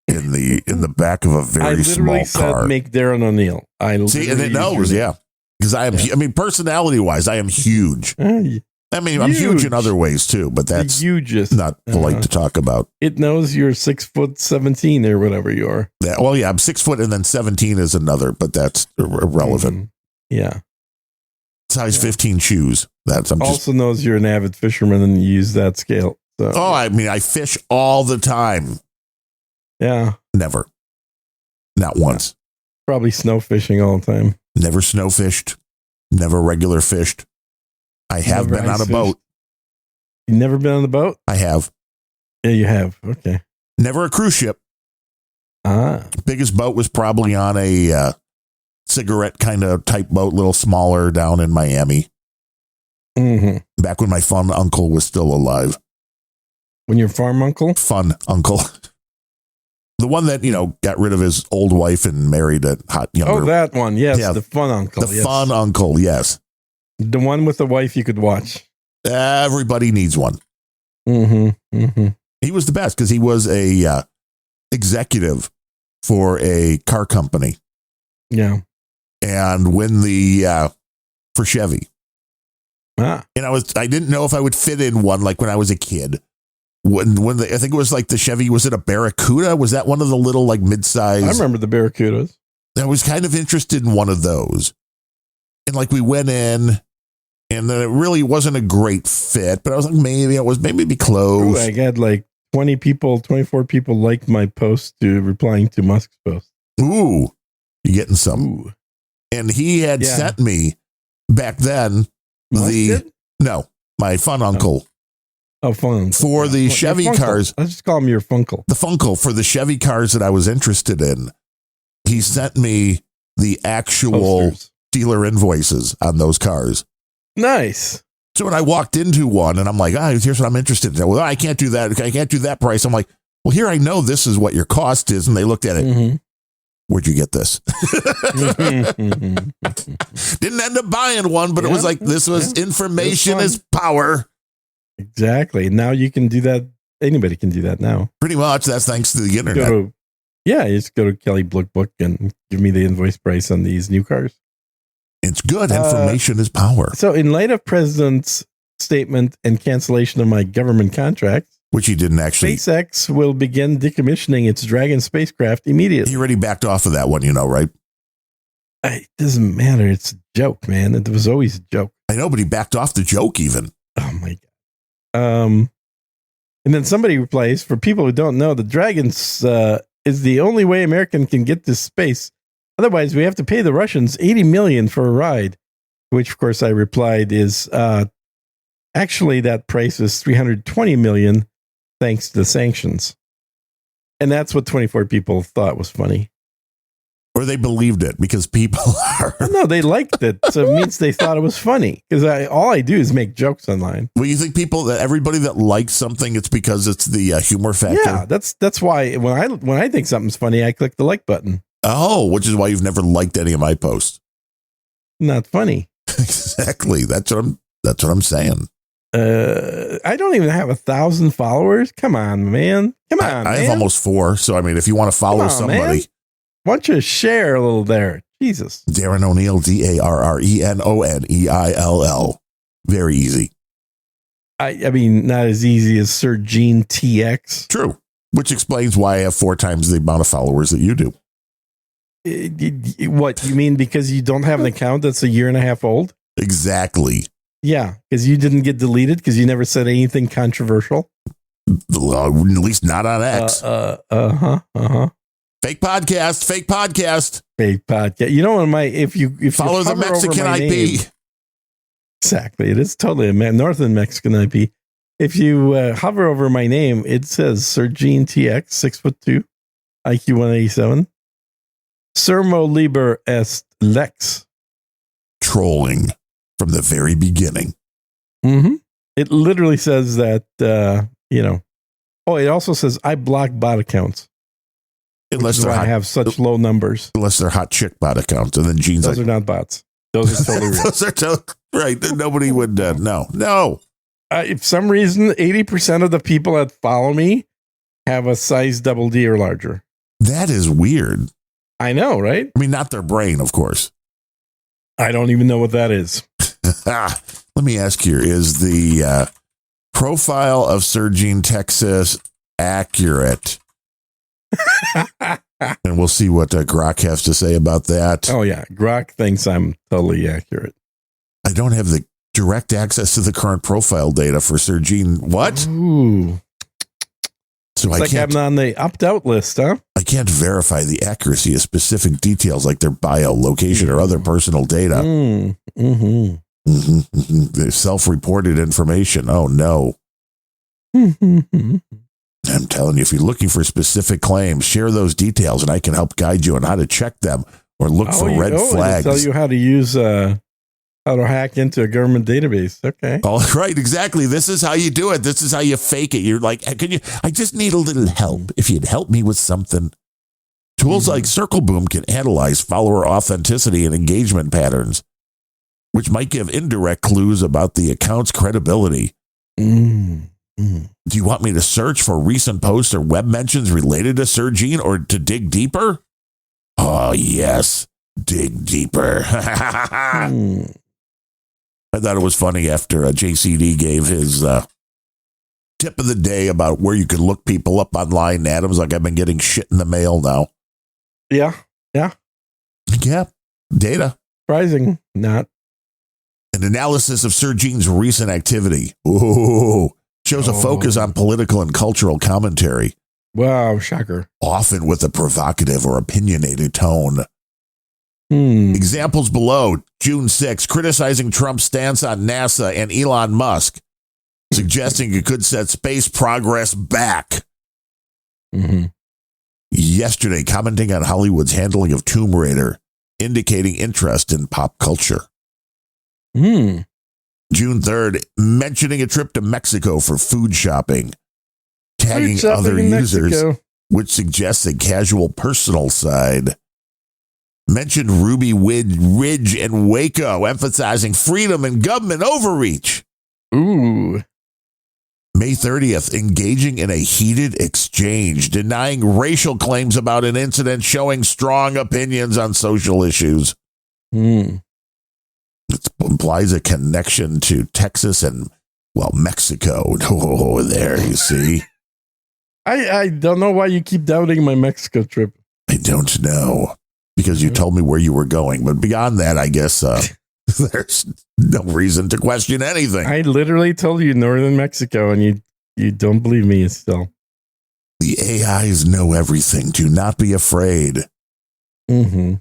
in the back of a very small car. Said make Darren O'Neill. See, and it knows, because I am. Yeah. I mean, personality wise, I am huge. I mean, I'm huge in other ways too, but that's not polite to talk about. It knows you're 6'17" or whatever you are. Yeah, well, yeah, I'm 6 foot, and then 17 is another, but that's irrelevant. Mm-hmm. Yeah. Size 15 shoes. Also knows you're an avid fisherman and you use that scale. So. Oh, I mean, I fish all the time. Yeah. Never. Not once. Probably snow fishing all the time. Never snow fished. Never regular fished. I have been on a boat. You never been on the boat? I have. Yeah, you have. Okay. Never a cruise ship. Biggest boat was probably on a cigarette kind of type boat, little smaller, down in Miami. Mm-hmm. Back when my fun uncle was still alive. When your farm uncle? Fun uncle. The one that, got rid of his old wife and married a hot younger. Oh, that one. Yes. Yeah, the fun uncle. The fun uncle. Yes. The one with the wife you could watch. Everybody needs one. Mm-hmm. Mm-hmm. He was the best because he was a executive for a car company. Yeah. And when for Chevy. And I didn't know if I would fit in one like when I was a kid. I think it was like the Chevy, was it a Barracuda? Was that one of the little like mid-size? I remember the Barracudas. I was kind of interested in one of those. And like we went in, and then it really wasn't a great fit, but I was like, maybe be close. Ooh, I got like 24 people liked my post replying to Musk's post. Ooh, you're getting some. Ooh. And he had sent me back then my fun uncle. Oh, fun. For the Chevy cars. Let's just call him your Funkle. The Funkle for the Chevy cars that I was interested in. He sent me the actual dealer invoices on those cars. Nice. So when I walked into one and I'm like, here's what I'm interested in. Well, I can't do that. I can't do that price. I'm like, well, here I know this is what your cost is. And they looked at it. Mm-hmm. Where'd you get this? Didn't end up buying one, but it was like, this was information is power. Exactly. Now you can do that. Anybody can do that now. Pretty much. That's thanks to the internet. You just go to Kelly Book and give me the invoice price on these new cars. It's good. Information is power. So in light of President's statement and cancellation of my government contracts, which he didn't actually, SpaceX will begin decommissioning its Dragon spacecraft immediately. He already backed off of that one, right? It doesn't matter. It's a joke, man. It was always a joke. I know, but he backed off the joke even. Oh my God. And then somebody replies, for people who don't know, the Dragons is the only way American can get to space. Otherwise, we have to pay the Russians $80 million for a ride, which, of course, I replied is Actually, that price was $320 million thanks to the sanctions. And that's what 24 people thought was funny. Or they believed it because people are. No, they liked it. So it means they thought it was funny because all I do is make jokes online. Well, you think everybody that likes something, it's because it's the humor factor? Yeah, that's why when I think something's funny, I click the like button. Oh, which is why you've never liked any of my posts. Not funny. Exactly. That's what I'm saying. I don't even have 1,000 followers. Come on, man. Come on, I have almost 4. So, I mean, if you want to follow somebody. Man. Why don't you share a little there? Jesus. Darren O'Neill, DarrenOneil. Very easy. I mean, not as easy as Sir Gene TX. True. Which explains why I have 4 times the amount of followers that you do. What, you mean because you don't have an account that's a year and a half old? Exactly. Yeah, because you didn't get deleted because you never said anything controversial. At least not on X. Fake podcast. You know what if you follow the Mexican IP. Name, exactly. It is totally a northern Mexican IP. If you hover over my name, it says Sir Gene TX, 6'2", IQ 187. Sermo liber est lex. Trolling from the very beginning. Mm-hmm. It literally says that, Oh, it also says I block bot accounts. Unless they have such low numbers. Unless they're hot chick bot accounts. And then Gene's those are not bots. Those are totally real. Those are right. Nobody would, no. If some reason, 80% of the people that follow me have a size double D or larger. That is weird. I know, right? I mean, not their brain, of course. I don't even know what that is. Let me ask here, is the profile of Sir Gene Texas accurate? And we'll see what Grok has to say about that. Oh, yeah. Grok thinks I'm totally accurate. I don't have the direct access to the current profile data for Sir Gene. What? Ooh. So it's like having on the opt-out list, huh? I can't verify the accuracy of specific details like their bio, location, or other personal data. The self-reported information. Oh, no. I'm telling you, if you're looking for specific claims, share those details and I can help guide you on how to check them or look for red flags. Tell you how to use, how to hack into a government database. Okay. All right. Exactly. This is how you do it. This is how you fake it. You're like, I just need a little help. If you'd help me with something. Tools like Circle Boom can analyze follower authenticity and engagement patterns, which might give indirect clues about the account's credibility. Do you want me to search for recent posts or web mentions related to Sir Gene or to dig deeper? Oh, yes. Dig deeper. I thought it was funny after JCD gave his tip of the day about where you could look people up online. Adam's like, I've been getting shit in the mail now. Yeah. Data. Surprising. Not. An analysis of Sir Gene's recent activity. Ooh. Shows a focus on political and cultural commentary. Wow, shocker. Often with a provocative or opinionated tone. Examples below. June 6, criticizing Trump's stance on NASA and Elon Musk, suggesting it could set space progress back. Yesterday, commenting on Hollywood's handling of Tomb Raider, indicating interest in pop culture. June 3rd, mentioning a trip to Mexico for food shopping, tagging other users, which suggests a casual personal side. Mentioned Ruby Ridge and Waco, emphasizing freedom and government overreach. Ooh. May 30th, engaging in a heated exchange, denying racial claims about an incident, showing strong opinions on social issues. It implies a connection to Texas and, Mexico. Oh, there, you see. I don't know why you keep doubting my Mexico trip. I don't know, because you told me where you were going. But beyond that, I guess there's no reason to question anything. I literally told you northern Mexico, and you don't believe me still. The AIs know everything. Do not be afraid. Now,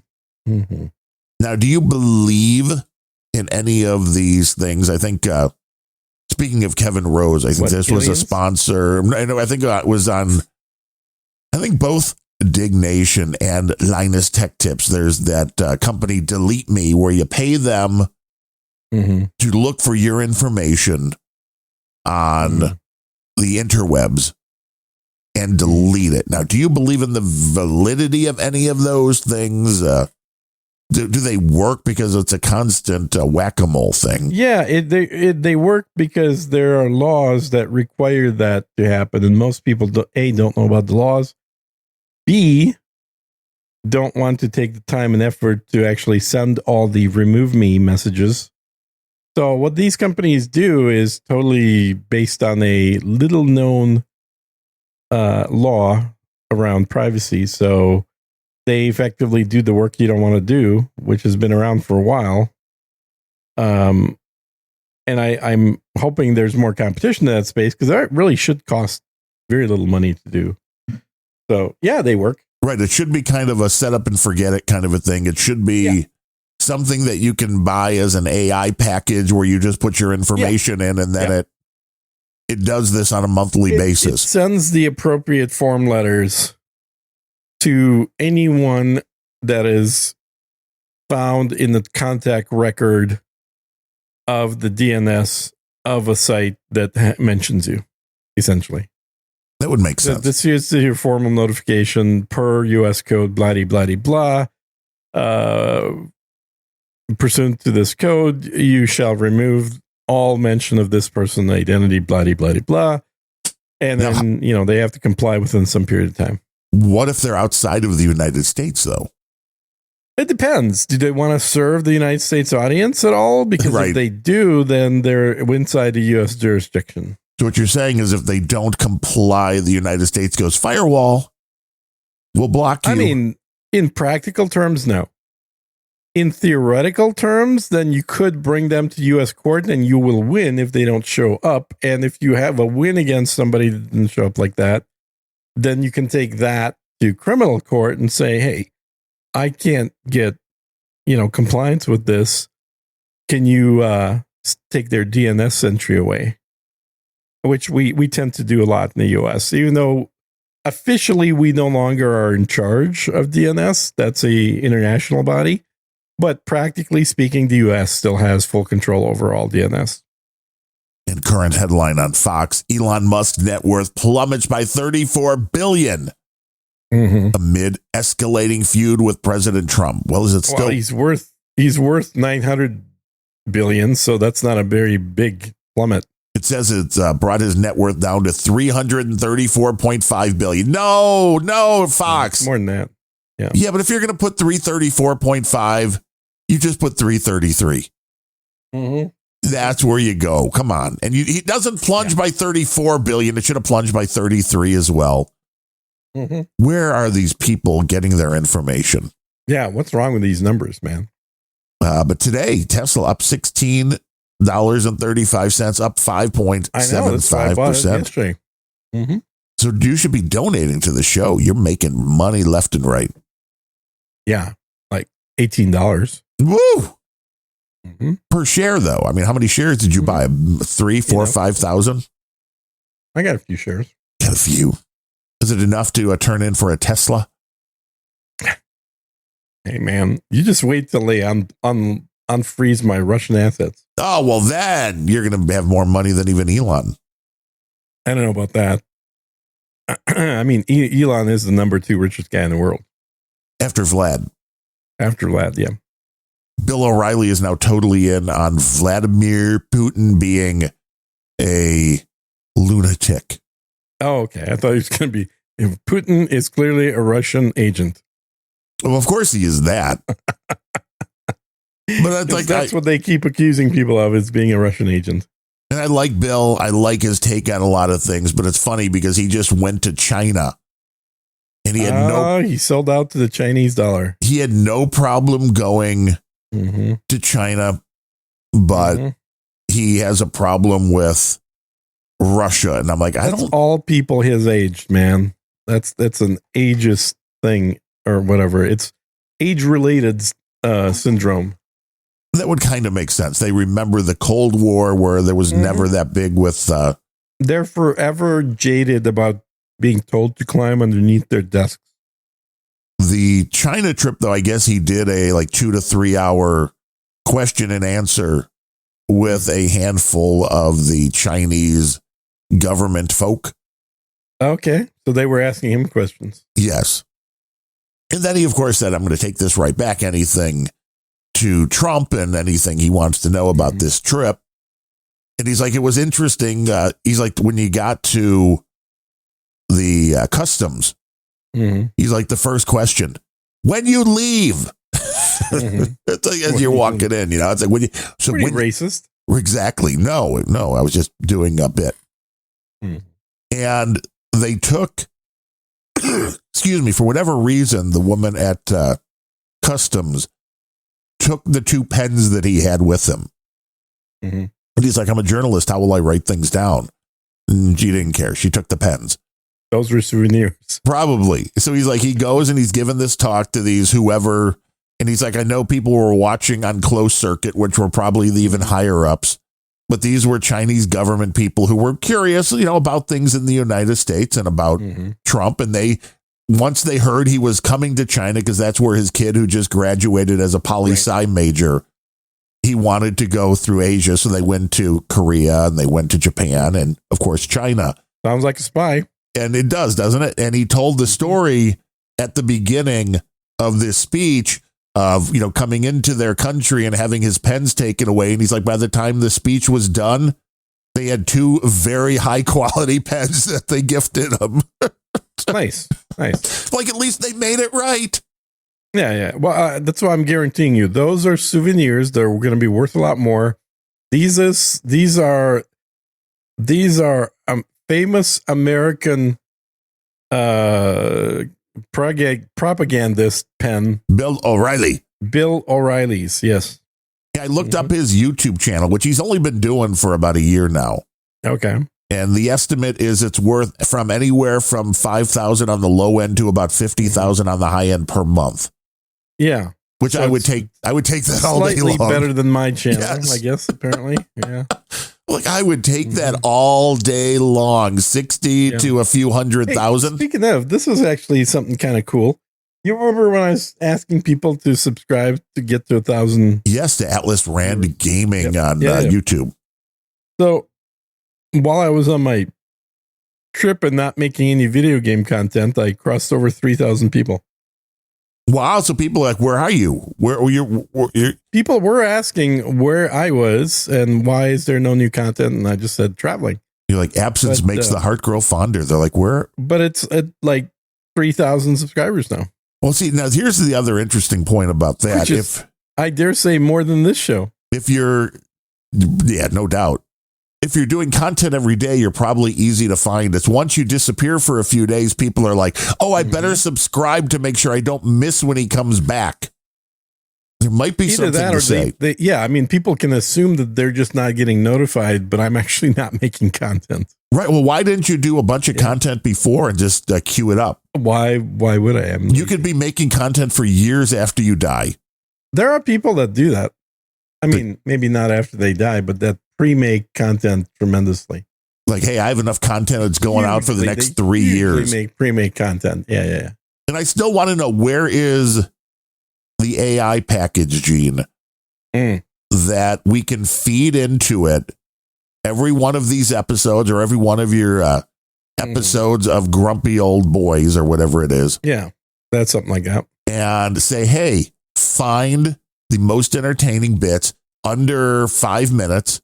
do you believe in any of these things? I think it's Speaking of Kevin Rose, I think this was a sponsor. I think it was on, I think both Dig Nation and Linus Tech Tips. There's that company Delete Me where you pay them to look for your information on the interwebs and delete it. Now, do you believe in the validity of any of those things? Do they work because it's a constant whack-a-mole thing? Yeah, they work because there are laws that require that to happen, and most people don't know about the laws. B, don't want to take the time and effort to actually send all the remove me messages. So what these companies do is totally based on a little known law around privacy. So they effectively do the work you don't want to do, which has been around for a while. And I'm hoping there's more competition in that space because that really should cost very little money to do. So, yeah, they work. Right. It should be kind of a set up and forget it kind of a thing. It should be something that you can buy as an AI package where you just put your information in and then it does this on a monthly basis. It sends the appropriate form letters to anyone that is found in the contact record of the DNS of a site that mentions you, essentially. That would make sense. This is your formal notification per U.S. code, blah. Pursuant to this code, you shall remove all mention of this person identity, blah. And then, they have to comply within some period of time. What if they're outside of the United States, though? It depends. Do they want to serve the United States audience at all? Because if they do, then they're inside the U.S. jurisdiction. So what you're saying is if they don't comply, the United States goes firewall, we'll block you. I mean, in practical terms, no. In theoretical terms, then you could bring them to U.S. court and you will win if they don't show up. And if you have a win against somebody that didn't show up like that, then you can take that to criminal court and say, hey, I can't get, compliance with this. Can you take their DNS entry away? Which we tend to do a lot in the U.S., even though officially we no longer are in charge of DNS. That's a international body. But practically speaking, the U.S. still has full control over all DNS. In current headline on Fox, Elon Musk's net worth plummets by $34 billion amid escalating feud with President Trump. Well, is it still? Well, he's worth $900 billion, so that's not a very big plummet. It says it's brought his net worth down to $334.5 billion. No, Fox. More than that. Yeah, but if you're going to put 334.5, you just put 333. That's where you go. Come on. And he doesn't plunge by 34 billion. It should have plunged by 33 as well. Where are these people getting their information? Yeah, what's wrong with these numbers, man? But today, Tesla up $16.35, up 5.75%. So you should be donating to the show. You're making money left and right. Yeah, like $18. Woo! Per share, though. I mean, how many shares did you buy? 3, 4, 5,000? I got a few shares. Got a few. Is it enough to turn in for a Tesla? Hey, man, you just wait till they unfreeze my Russian assets. Oh, well, then you're going to have more money than even Elon. I don't know about that. I mean, Elon is the number 2 richest guy in the world. After Vlad, yeah. Bill O'Reilly is now totally in on Vladimir Putin being a lunatic. Oh, okay. I thought he was going to be. If Putin is clearly a Russian agent. Well, of course he is that. But that's what they keep accusing people of, is being a Russian agent. And I like Bill. I like his take on a lot of things, but it's funny because he just went to China and he had he sold out to the Chinese dollar. He had no problem going to China, but he has a problem with Russia. And I'm like, that's all people his age, man. That's an ageist thing or whatever. It's age-related syndrome. That would kind of make sense. They remember the Cold War where there was never that big with... They're forever jaded about being told to climb underneath their desks. The China trip, though, I guess he did a 2 to 3 hour question and answer with a handful of the Chinese government folk. Okay. So they were asking him questions. Yes. And then he, of course, said, I'm going to take this right back. Anything to Trump and anything he wants to know about this trip. And he's like, it was interesting. He's like, when you got to the customs, he's like, the first question, when you leave, it's like as you're walking in, it's like, when you, so pretty when, racist. Exactly. No, I was just doing a bit. And they took, excuse me, for whatever reason, the woman at customs took the 2 pens that he had with him. And he's like, I'm a journalist. How will I write things down? And she didn't care. She took the pens. Those were souvenirs. Probably. So he's like, he goes and he's given this talk to these whoever. And he's like, I know people were watching on closed circuit, which were probably the even higher ups. But these were Chinese government people who were curious, about things in the United States and about Trump. And once they heard he was coming to China, because that's where his kid who just graduated as a poli-sci major, he wanted to go through Asia. So they went to Korea and they went to Japan and, of course, China. Sounds like a spy. And it does, doesn't it? And he told the story at the beginning of this speech of, coming into their country and having his pens taken away. And he's like, by the time the speech was done, they had 2 very high quality pens that they gifted him. Nice. Like, at least they made it right. Yeah. Well, that's why I'm guaranteeing you. Those are souvenirs. They're going to be worth a lot more. These are famous American propagandist pen. Bill O'Reilly's, yes. I looked up his YouTube channel, which he's only been doing for about a year now. Okay. And the estimate is it's worth from anywhere from 5,000 on the low end to about 50,000 on the high end per month. Yeah. Which so I would take that all day long. Slightly better than my channel, yes. I guess, apparently. Yeah. Like, I would take that all day long, 60 to a few 100,000. Hey, speaking of, this is actually something kind of cool. You remember when I was asking people to subscribe to get to 1,000? Yes, to Atlas Rand Gaming on YouTube. So while I was on my trip and not making any video game content, I crossed over 3,000 people. Wow. So people are like, where are you? Where were you? People were asking where I was and why is there no new content? And I just said traveling. You're like, absence makes the heart grow fonder. They're like, where? But it's at like 3,000 subscribers now. Well, see, now here's the other interesting point about that. If I dare say more than this show. No doubt. If you're doing content every day, you're probably easy to find. It's once you disappear for a few days, people are like, oh, I better subscribe to make sure I don't miss when he comes back. There might be either something to say. People can assume that they're just not getting notified, but I'm actually not making content. Right. Well, why didn't you do a bunch of content before and just queue it up? Why would I? You could be making content for years after you die. There are people that do that. I mean, maybe not after they die, but that pre-make content tremendously. Like, hey, I have enough content that's going out for the next 3 years. Pre-make content. Yeah. And I still want to know, where is the AI package, Gene, that we can feed into it every one of these episodes or every one of your episodes of Grumpy Old Boys or whatever it is. Yeah, that's something like that. And say, hey, find the most entertaining bits under 5 minutes.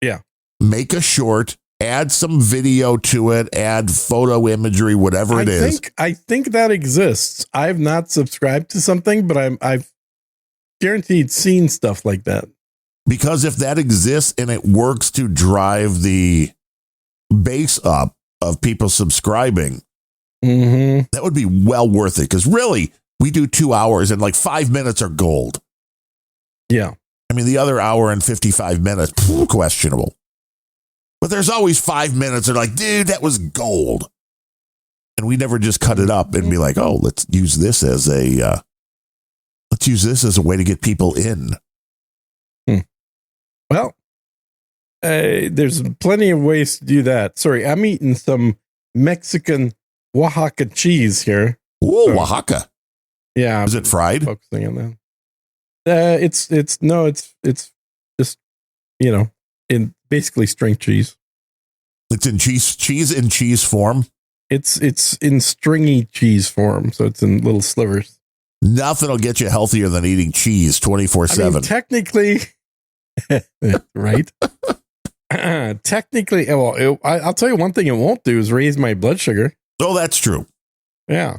Yeah. Make a short, add some video to it, add photo imagery, whatever it is. I think that exists. I've not subscribed to something, but I've guaranteed seen stuff like that. Because if that exists and it works to drive the base up of people subscribing, that would be well worth it. Because really, we do 2 hours and like 5 minutes are gold. Yeah. I mean, the other hour and 55 minutes, questionable. But there's always 5 minutes. They're like, dude, that was gold. And we never just cut it up and be like, oh, let's use this as a way to get people in. Well, there's plenty of ways to do that. Sorry, I'm eating some Mexican Oaxaca cheese here. Ooh, so, Oaxaca. Yeah. Is it fried? Focusing on that. It's just, in basically string cheese. It's in cheese form. It's in stringy cheese form, so it's in little slivers. Nothing will get you healthier than eating cheese 24/7. Technically, right? Technically, well, I'll tell you one thing it won't do is raise my blood sugar. Oh, that's true. Yeah.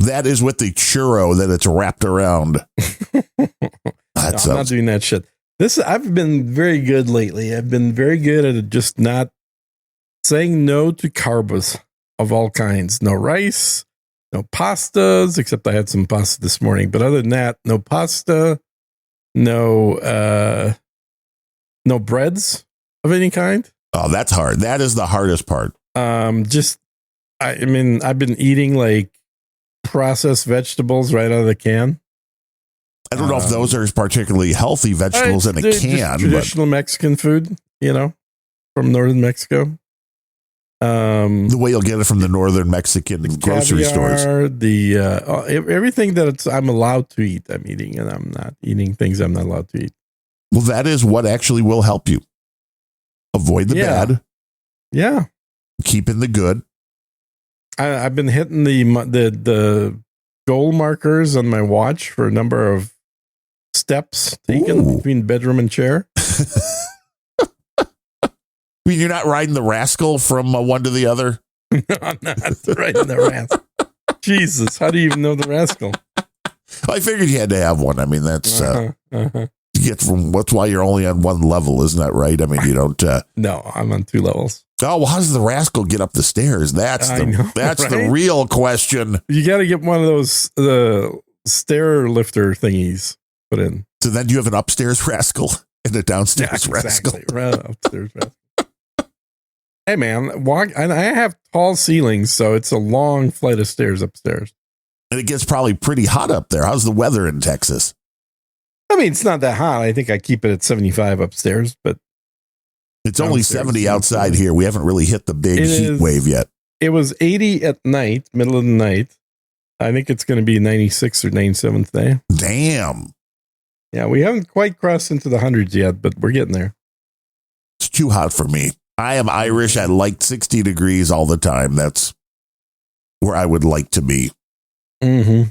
That is with the churro that it's wrapped around. I'm not doing that shit. I've been very good lately. I've been very good at just not saying no to carbs of all kinds. No rice, no pastas, except I had some pasta this morning. But other than that, no pasta, no breads of any kind. Oh, that's hard. That is the hardest part. I've been eating like processed vegetables right out of the can. I don't know if those are particularly healthy vegetables in a can. Traditional Mexican food, from northern Mexico. The way you'll get it from the northern Mexican grocery stores. Everything that I'm allowed to eat, I'm eating, and I'm not eating things I'm not allowed to eat. Well, that is what actually will help you. Avoid the bad. Yeah. Keep in the good. I've been hitting the goal markers on my watch for a number of steps taken between bedroom and chair. I mean, you're not riding the rascal from one to the other? No, I'm not riding the rascal. Jesus, how do you even know the rascal? I figured you had to have one. I mean, that's that's why you're only on one level, isn't that right? I mean, you don't. No, I'm on 2 levels. Oh, well, how does the rascal get up the stairs? That's the real question. You got to get one of those stair lifter thingies put in. So then you have an upstairs rascal and a downstairs rascal. Right, upstairs rascal. Hey man, and I have tall ceilings, so it's a long flight of stairs upstairs. And it gets probably pretty hot up there. How's the weather in Texas? I mean, it's not that hot. I think I keep it at 75 upstairs, but it's only 70 outside here. We haven't really hit the big heat wave yet. It was 80 at night, middle of the night. I think it's going to be 96 or 97 today. Damn. Yeah, we haven't quite crossed into the hundreds yet, but we're getting there. It's too hot for me. I am Irish. I like 60 degrees all the time. That's where I would like to be. Mm-hmm.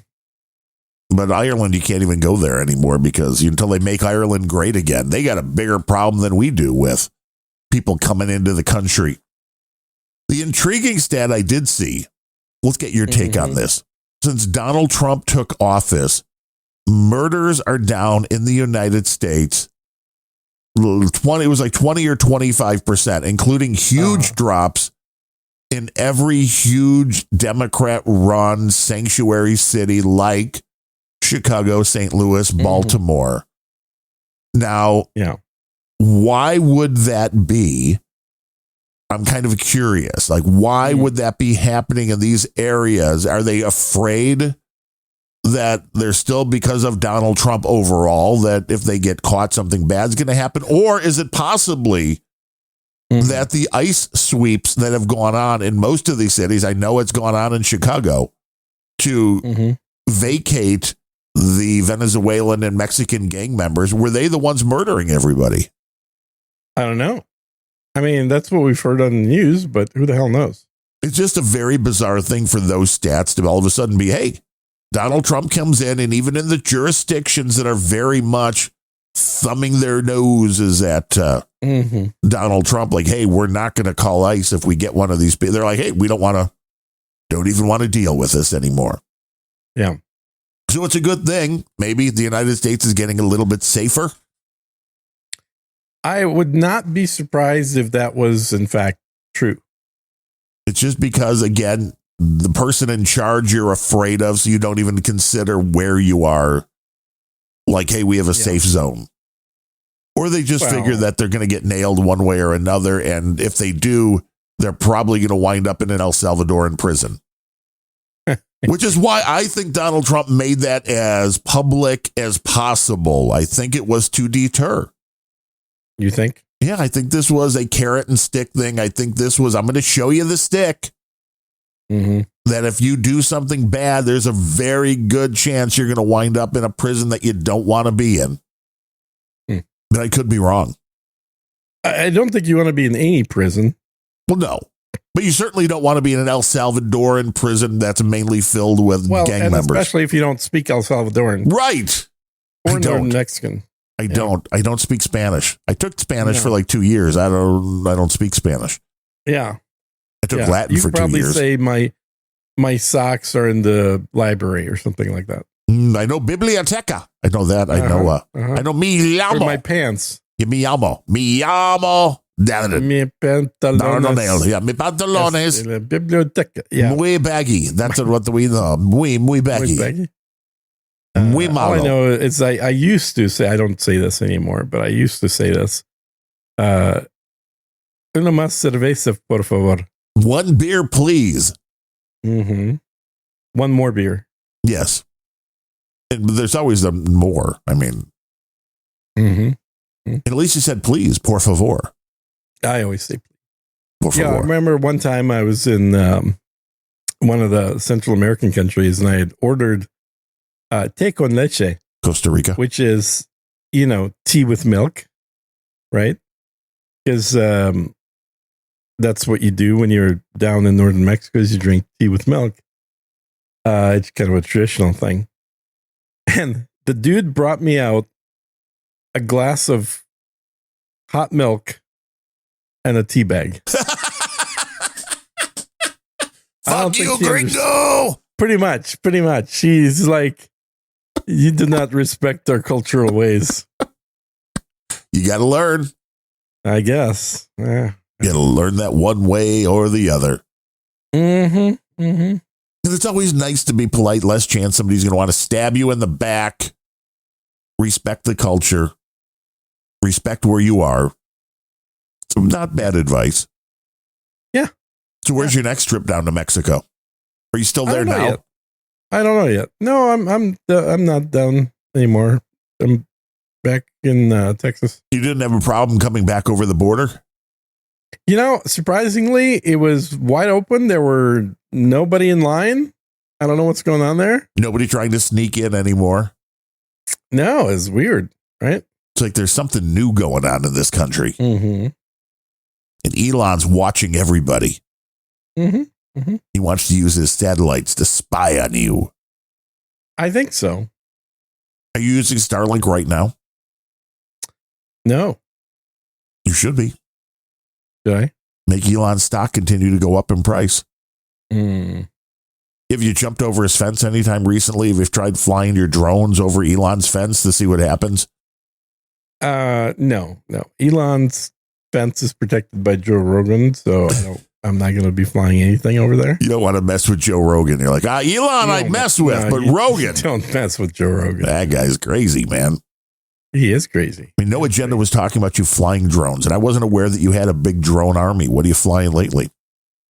But Ireland, you can't even go there anymore because until they make Ireland great again, they got a bigger problem than we do with people coming into the country. The intriguing stat I did see, let's get your take on this. Since Donald Trump took office, murders are down in the United States. It was like 20 or 25%, including huge drops in every huge Democrat-run sanctuary city like Chicago, St. Louis, Baltimore. Now, why would that be? I'm kind of curious. Like, why would that be happening in these areas? Are they afraid that they're still, because of Donald Trump overall, that if they get caught, something bad's going to happen? Or is it possibly that the ICE sweeps that have gone on in most of these cities, I know it's gone on in Chicago, to vacate the Venezuelan and Mexican gang members, were they the ones murdering everybody? I don't know. I mean, that's what we've heard on the news, but who the hell knows? It's just a very bizarre thing for those stats to all of a sudden be, hey, Donald Trump comes in, and even in the jurisdictions that are very much thumbing their noses at Donald Trump, like, hey, we're not going to call ICE if we get one of these people. They're like, hey, we don't even want to deal with this anymore. Yeah. So it's a good thing. Maybe the United States is getting a little bit safer. I would not be surprised if that was, in fact, true. It's just because, again, the person in charge you're afraid of, so you don't even consider where you are. Like, hey, we have a safe zone. Or they just figure that they're going to get nailed one way or another. And if they do, they're probably going to wind up in an El Salvador in prison. Which is why I think Donald Trump made that as public as possible. I think it was to deter. You think? Yeah, I think this was a carrot and stick thing. I think this was, I'm going to show you the stick. Mm-hmm. That if you do something bad, there's a very good chance you're going to wind up in a prison that you don't want to be in. But I could be wrong. I don't think you want to be in any prison. Well, no. But you certainly don't want to be in an El Salvadoran prison that's mainly filled with gang members. Especially if you don't speak El Salvadoran. Right. Or Northern Mexican. I don't speak Spanish. I took Spanish for like 2 years. I don't speak Spanish. Yeah. I took Latin for 2 years. You probably say my socks are in the library or something like that. I know biblioteca. I know that. I know mi llamo. Or my pants. Mi llamo. Mi llamo. Mi pantalones. Yeah, mi pantalones. Biblioteca. Yeah. Muy baggy. That's what we know. Muy baggy. Muy baggy. Muy malo. All I know is I used to say, I don't say this anymore, but I used to say this. Una más cerveza, por favor. One beer, please. Mm-hmm. One more beer. Yes. And there's always more. I mean, at least you said please, por favor. I always say please. Por favor. Yeah, I remember one time I was in one of the Central American countries and I had ordered té con leche. Costa Rica. Which is, tea with milk, right? Because that's what you do when you're down in northern Mexico is you drink tea with milk. It's kind of a traditional thing. And the dude brought me out a glass of hot milk and a tea bag. Fuck you, gringo! Pretty much. She's like, you do not respect our cultural ways. You got to learn. I guess. Yeah. You got to learn that one way or the other. Mm-hmm. Mm-hmm. It's always nice to be polite. Less chance somebody's going to want to stab you in the back. Respect the culture. Respect where you are. So not bad advice. Yeah. So where's your next trip down to Mexico? Are you still there now? Yet. I don't know yet. No, I'm not down anymore. I'm back in Texas. You didn't have a problem coming back over the border? Surprisingly, it was wide open. There were nobody in line. I don't know what's going on there. Nobody trying to sneak in anymore. No, it's weird, right? It's like there's something new going on in this country. Mm-hmm. And Elon's watching everybody. Mm-hmm. Mm-hmm. He wants to use his satellites to spy on you. I think so. Are you using Starlink right now? No. You should be. Should I? Make Elon's stock continue to go up in price. Mm. Have you jumped over his fence anytime recently? Have you tried flying your drones over Elon's fence to see what happens? No. Elon's fence is protected by Joe Rogan, so I'm not going to be flying anything over there. You don't want to mess with Joe Rogan. You're like, Elon I'd mess with, but Rogan. Don't mess with Joe Rogan. That guy's crazy, man. He is crazy. I mean, No Agenda was talking about you flying drones, and I wasn't aware that you had a big drone army. What are you flying lately?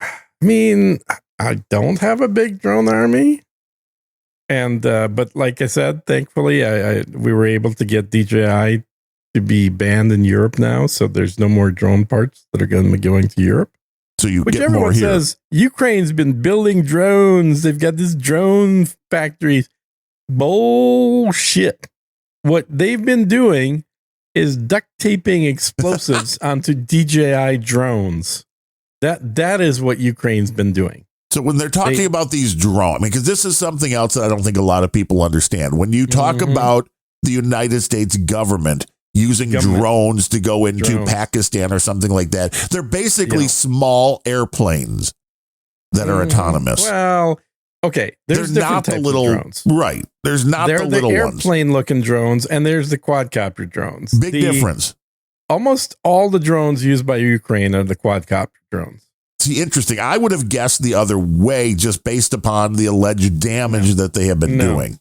I mean, I don't have a big drone army. And, but like I said, thankfully, we were able to get DJI to be banned in Europe now. So there's no more drone parts that are going to be going to Europe. So you Which get more here. Everyone says Ukraine's been building drones. They've got this drone factories. Bullshit. What they've been doing is duct taping explosives onto DJI drones. That is what Ukraine's been doing. So when they're talking about these drones, because this is something else that I don't think a lot of people understand. When you talk about the United States government using drones to go into Pakistan or something like that, they're basically small airplanes that are autonomous. Well, okay, there's different types of drones. Right. There's not the little ones. There's the airplane-looking drones, and there's the quadcopter drones. Big difference. Almost all the drones used by Ukraine are the quadcopter drones. See, interesting. I would have guessed the other way just based upon the alleged damage that they have been doing.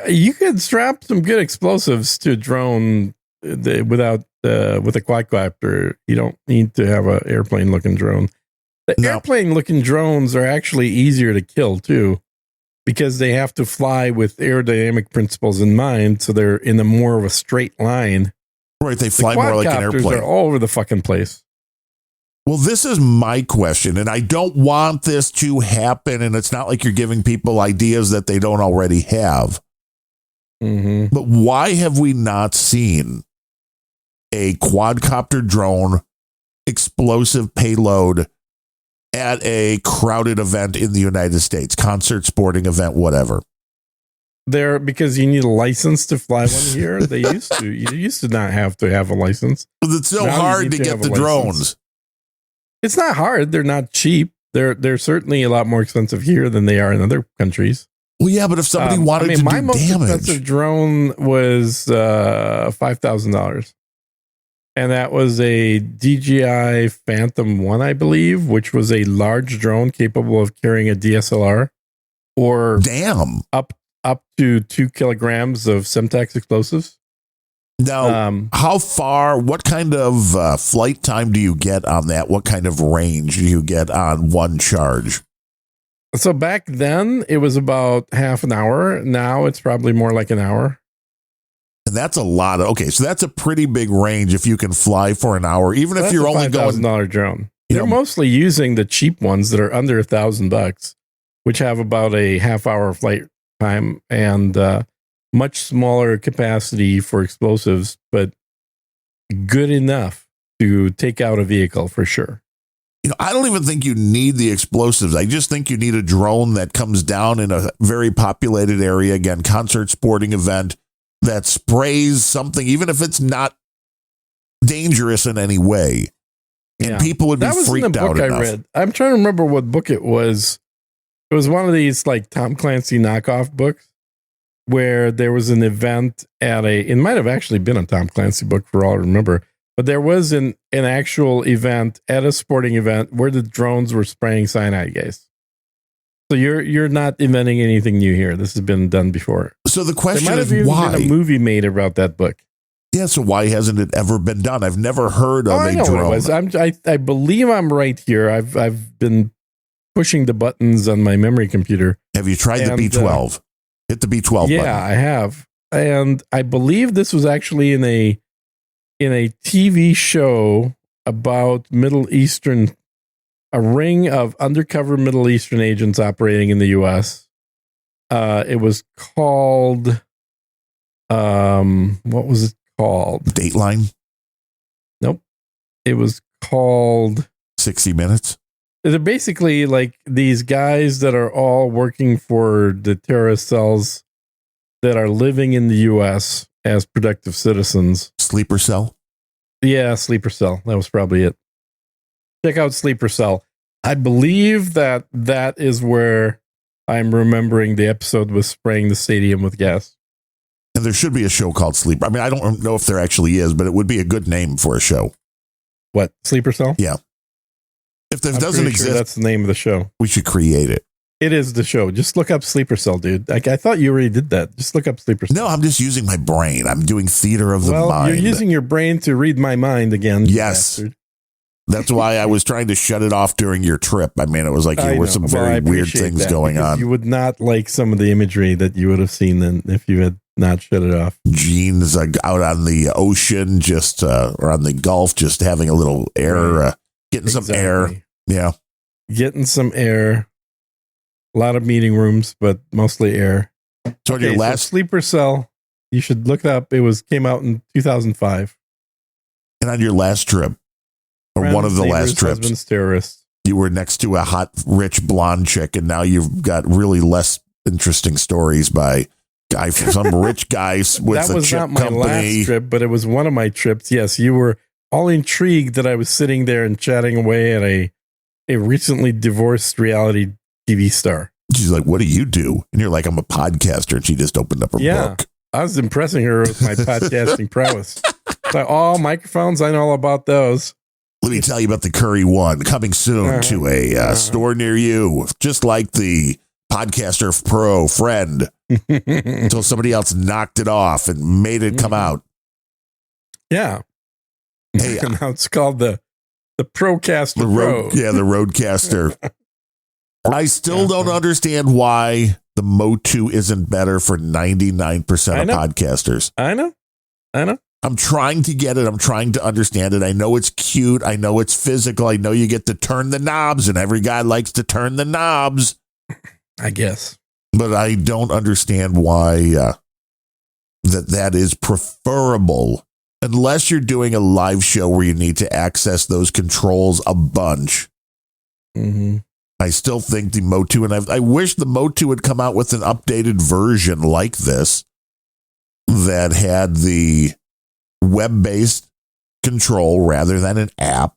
You could strap some good explosives to a drone with a quadcopter. You don't need to have an airplane-looking drone. Airplane-looking drones are actually easier to kill, too, because they have to fly with aerodynamic principles in mind, so they're in a more of a straight line Right, they fly more like an airplane. Are all over the fucking place. Well, this is my question, and I don't want this to happen, and it's not like you're giving people ideas that they don't already have. Mm-hmm. But why have we not seen a quadcopter drone explosive payload at a crowded event in the United States, concert, sporting event, whatever? Because you need a license to fly one here. They used to. You used to not have to have a license. It's so hard to get the drones. It's not hard. They're not cheap. They're certainly a lot more expensive here than they are in other countries. Well, yeah, but if somebody wanted to do damage, my most expensive drone was $5,000, and that was a DJI Phantom 1, I believe, which was a large drone capable of carrying a DSLR or up to 2 kilograms of Semtex explosives. Now, how far, what kind of flight time do you get on that? What kind of range do you get on one charge? So back then, it was about half an hour. Now it's probably more like an hour. And that's a lot. So that's a pretty big range if you can fly for an hour, even if you're only going $5,000 drone. They're mostly using the cheap ones that are under $1,000, which have about a half-hour flight time and much smaller capacity for explosives, but good enough to take out a vehicle for sure. I don't even think you need the explosives. I just think you need a drone that comes down in a very populated area, again, concert, sporting event, that sprays something, even if it's not dangerous in any way. And people would be freaked out enough. I read. I'm trying to remember what book it was. It was one of these like Tom Clancy knockoff books where there was an event it might have actually been a Tom Clancy book for all I remember, but there was an actual event at a sporting event where the drones were spraying cyanide gas. So you're not inventing anything new here. This has been done before. So the question is why? Why? Been a movie made about that book. Yeah, so why hasn't it ever been done? I've never heard of a drone. I believe I'm right here. I've been pushing the buttons on my memory computer. Have you tried the B12? Hit the B12 button. Yeah, I have. And I believe this was actually in a TV show about a ring of undercover Middle Eastern agents operating in the U.S. It was called, what was it called? Dateline? Nope. It was called 60 Minutes. They're basically like these guys that are all working for the terrorist cells that are living in the U.S. as productive citizens. Sleeper Cell? Yeah, Sleeper Cell. That was probably it. Check out Sleeper Cell. I believe that is where I'm remembering the episode was spraying the stadium with gas. And there should be a show called Sleeper. I mean, I don't know if there actually is, but it would be a good name for a show. What? Sleeper Cell? Yeah. If there doesn't exist, sure that's the name of the show. We should create it. It is the show. Just look up Sleeper Cell, dude. I thought you already did that. Just look up Sleeper Cell. No, I'm just using my brain. I'm doing theater of the mind. You're using your brain to read my mind again. Yes. Bastard. That's why I was trying to shut it off during your trip. I mean, it was like there were some very weird things going on. You would not like some of the imagery that you would have seen then if you had not shut it off. Gene's out on the ocean, or on the Gulf, just having a little air, getting some air. Yeah. Getting some air. A lot of meeting rooms, but mostly air. So on your last Sleeper Cell, you should look it up. It came out in 2005. And on your last trip, or one of the last trips, husband's terrorists. You were next to a hot, rich blonde chick, and now you've got really less interesting stories by some rich guys with that a was chip not my company. Last trip, but it was one of my trips. Yes, you were all intrigued that I was sitting there and chatting away at a recently divorced reality TV star. She's like, "What do you do?" And you're like, "I'm a podcaster." And she just opened up her book. I was impressing her with my podcasting prowess. Like, microphones, I know all about those. Let me tell you about the Curry One coming soon to a store near you, just like the Podcaster Pro friend, until somebody else knocked it off and made it come out. Yeah. Hey, now it's called the Procaster Pro. Yeah, the Roadcaster. I still don't understand why the Motu isn't better for 99% of podcasters. I know. I'm trying to get it. I'm trying to understand it. I know it's cute. I know it's physical. I know you get to turn the knobs, and every guy likes to turn the knobs. I guess. But I don't understand why that is preferable unless you're doing a live show where you need to access those controls a bunch. Mm-hmm. I still think the Motu, and I wish the Motu would come out with an updated version like this that had the web-based control rather than an app.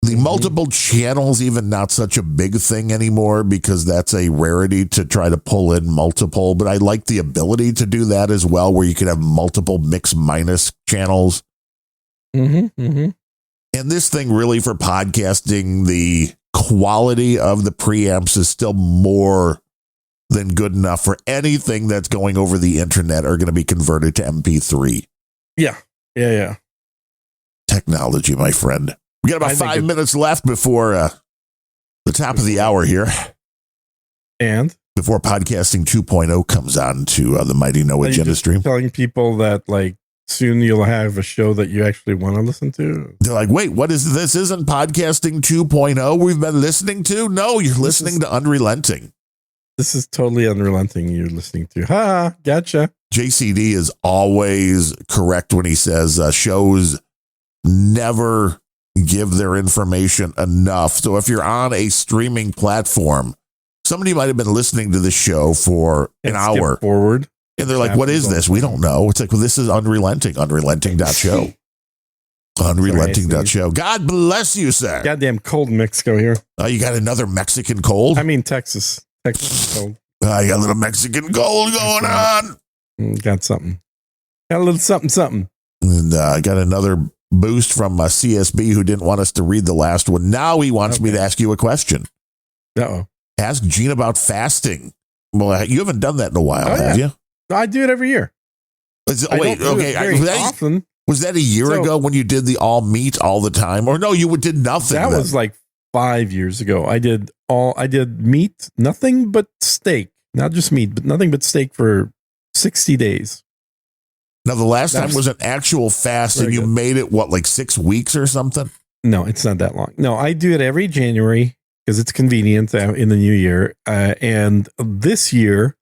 The multiple channels, even not such a big thing anymore because that's a rarity to try to pull in multiple, but I like the ability to do that as well, where you could have multiple mix minus channels. Mm-hmm. Mm-hmm. And this thing really for podcasting, the quality of the preamps is still more than good enough for anything that's going over the internet or going to be converted to MP3. Yeah. Yeah. Yeah. Technology, my friend. We got about 5 minutes left before the top of the hour here. And before podcasting 2.0 comes on to the mighty No Agenda stream. Telling people that like soon you'll have a show that you actually want to listen to. They're like, wait, what is this? Isn't podcasting 2.0 we've been listening to? No, you're listening to Unrelenting. This is totally Unrelenting you're listening to. Ha, gotcha. JCD is always correct when he says shows never give their information enough. So if you're on a streaming platform, somebody might have been listening to the show for an hour. Forward. And they're like, what is this? We don't know. It's like, well, this is Unrelenting, unrelenting.show. Unrelenting.show. God bless you, sir. Goddamn cold in Mexico here. Oh, you got another Mexican cold? I mean, Texas. Texas cold. I got a little Mexican cold going on. Got something. Got a little something. And I got another boost from CSB who didn't want us to read the last one. Now he wants me to ask you a question. Uh-oh. Ask Gene about fasting. Well, you haven't done that in a while, have you? I do it every year. Wait, okay. Often. Was that a year ago when you did the all meat all the time? Or no, you did nothing. That was like 5 years ago. I did meat, nothing but steak. Not just meat, but nothing but steak for 60 days. Now, the last time was an actual fast, and you made it, like 6 weeks or something? No, it's not that long. No, I do it every January because it's convenient in the new year. And this year,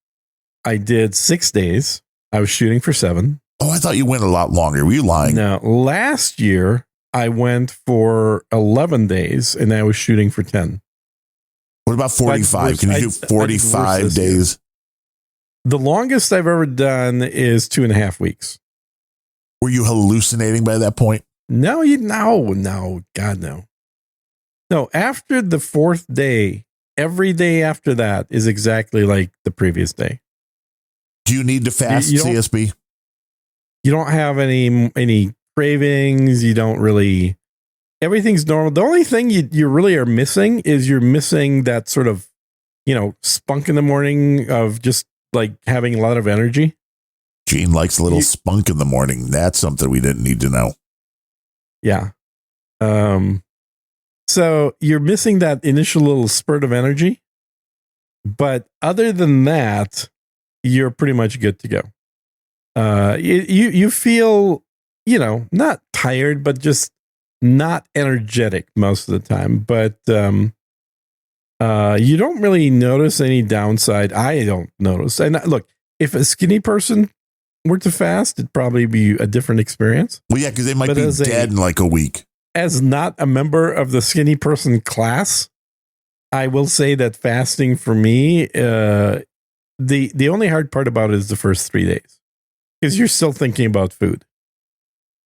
I did 6 days. I was shooting for 7. Oh, I thought you went a lot longer. Were you lying? No, last year, I went for 11 days, and I was shooting for 10. What about 45? Can you do 45 days? The longest I've ever done is 2.5 weeks. Were you hallucinating by that point? No, God, no. No, after the 4th day, every day after that is exactly like the previous day. Do you need to fast, CSB? You don't have any cravings. You don't really, everything's normal. The only thing you really are missing is you're missing that sort of, spunk in the morning of just like having a lot of energy. Gene likes a little spunk in the morning. That's something we didn't need to know. Yeah. So you're missing that initial little spurt of energy. But other than that, you're pretty much good to go. You feel, not tired, but just not energetic most of the time. But you don't really notice any downside. I don't notice. And look, if a skinny person were to fast, it'd probably be a different experience. Well, yeah, because they might be dead in like a week. As not a member of the skinny person class, I will say that fasting for me, the only hard part about it is the first 3 days, because you're still thinking about food.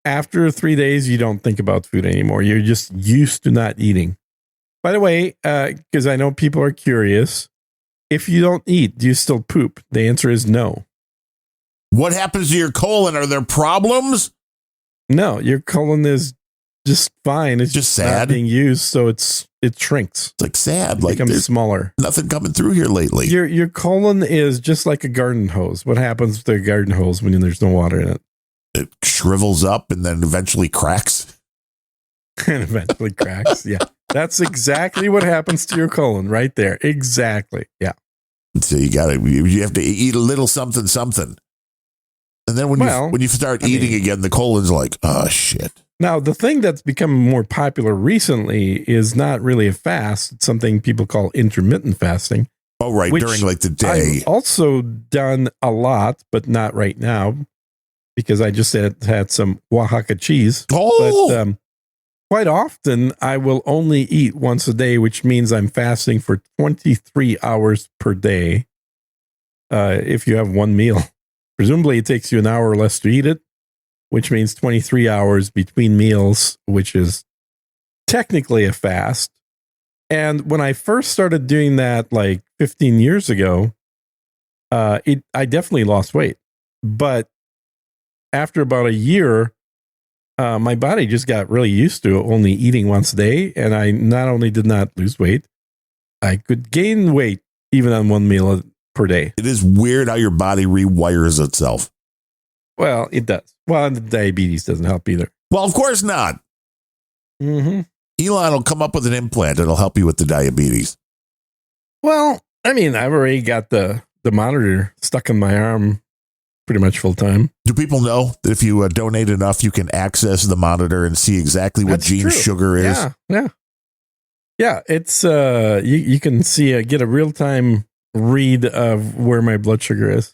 After 3 days, you don't think about food anymore. You're just used to not eating. By the way, because I know people are curious, if you don't eat, do you still poop? The answer is no. What happens to your colon? Are there problems? No, your colon is just fine. It's just sad, not being used, so it shrinks. It's like sad, like becomes smaller. Nothing coming through here lately. Your colon is just like a garden hose. What happens to a garden hose when there's no water in it? It shrivels up and then eventually cracks. And eventually cracks. Yeah, that's exactly what happens to your colon right there. Exactly. Yeah. So you have to eat a little something. And then when you start eating again, the colon's like, oh, shit. Now, the thing that's become more popular recently is not really a fast. It's something people call intermittent fasting. Oh, right. During like the day. I've also done a lot, but not right now because I just had some Oaxaca cheese. Oh! But quite often I will only eat once a day, which means I'm fasting for 23 hours per day. If you have one meal, presumably it takes you an hour or less to eat it, which means 23 hours between meals, which is technically a fast. And when I first started doing that like 15 years ago, I definitely lost weight. But after about a year, my body just got really used to only eating once a day. And I not only did not lose weight, I could gain weight even on one meal per day. It is weird how your body rewires itself. Well, it does. Well, and the diabetes doesn't help either. Well, of course not. Mm-hmm. Elon will come up with an implant that'll help you with the diabetes. Well, I mean, I've already got the monitor stuck in my arm pretty much full time. Do people know that if you donate enough, you can access the monitor and see exactly what Gene's sugar is? Yeah. It's you can see get a real time read of where my blood sugar is.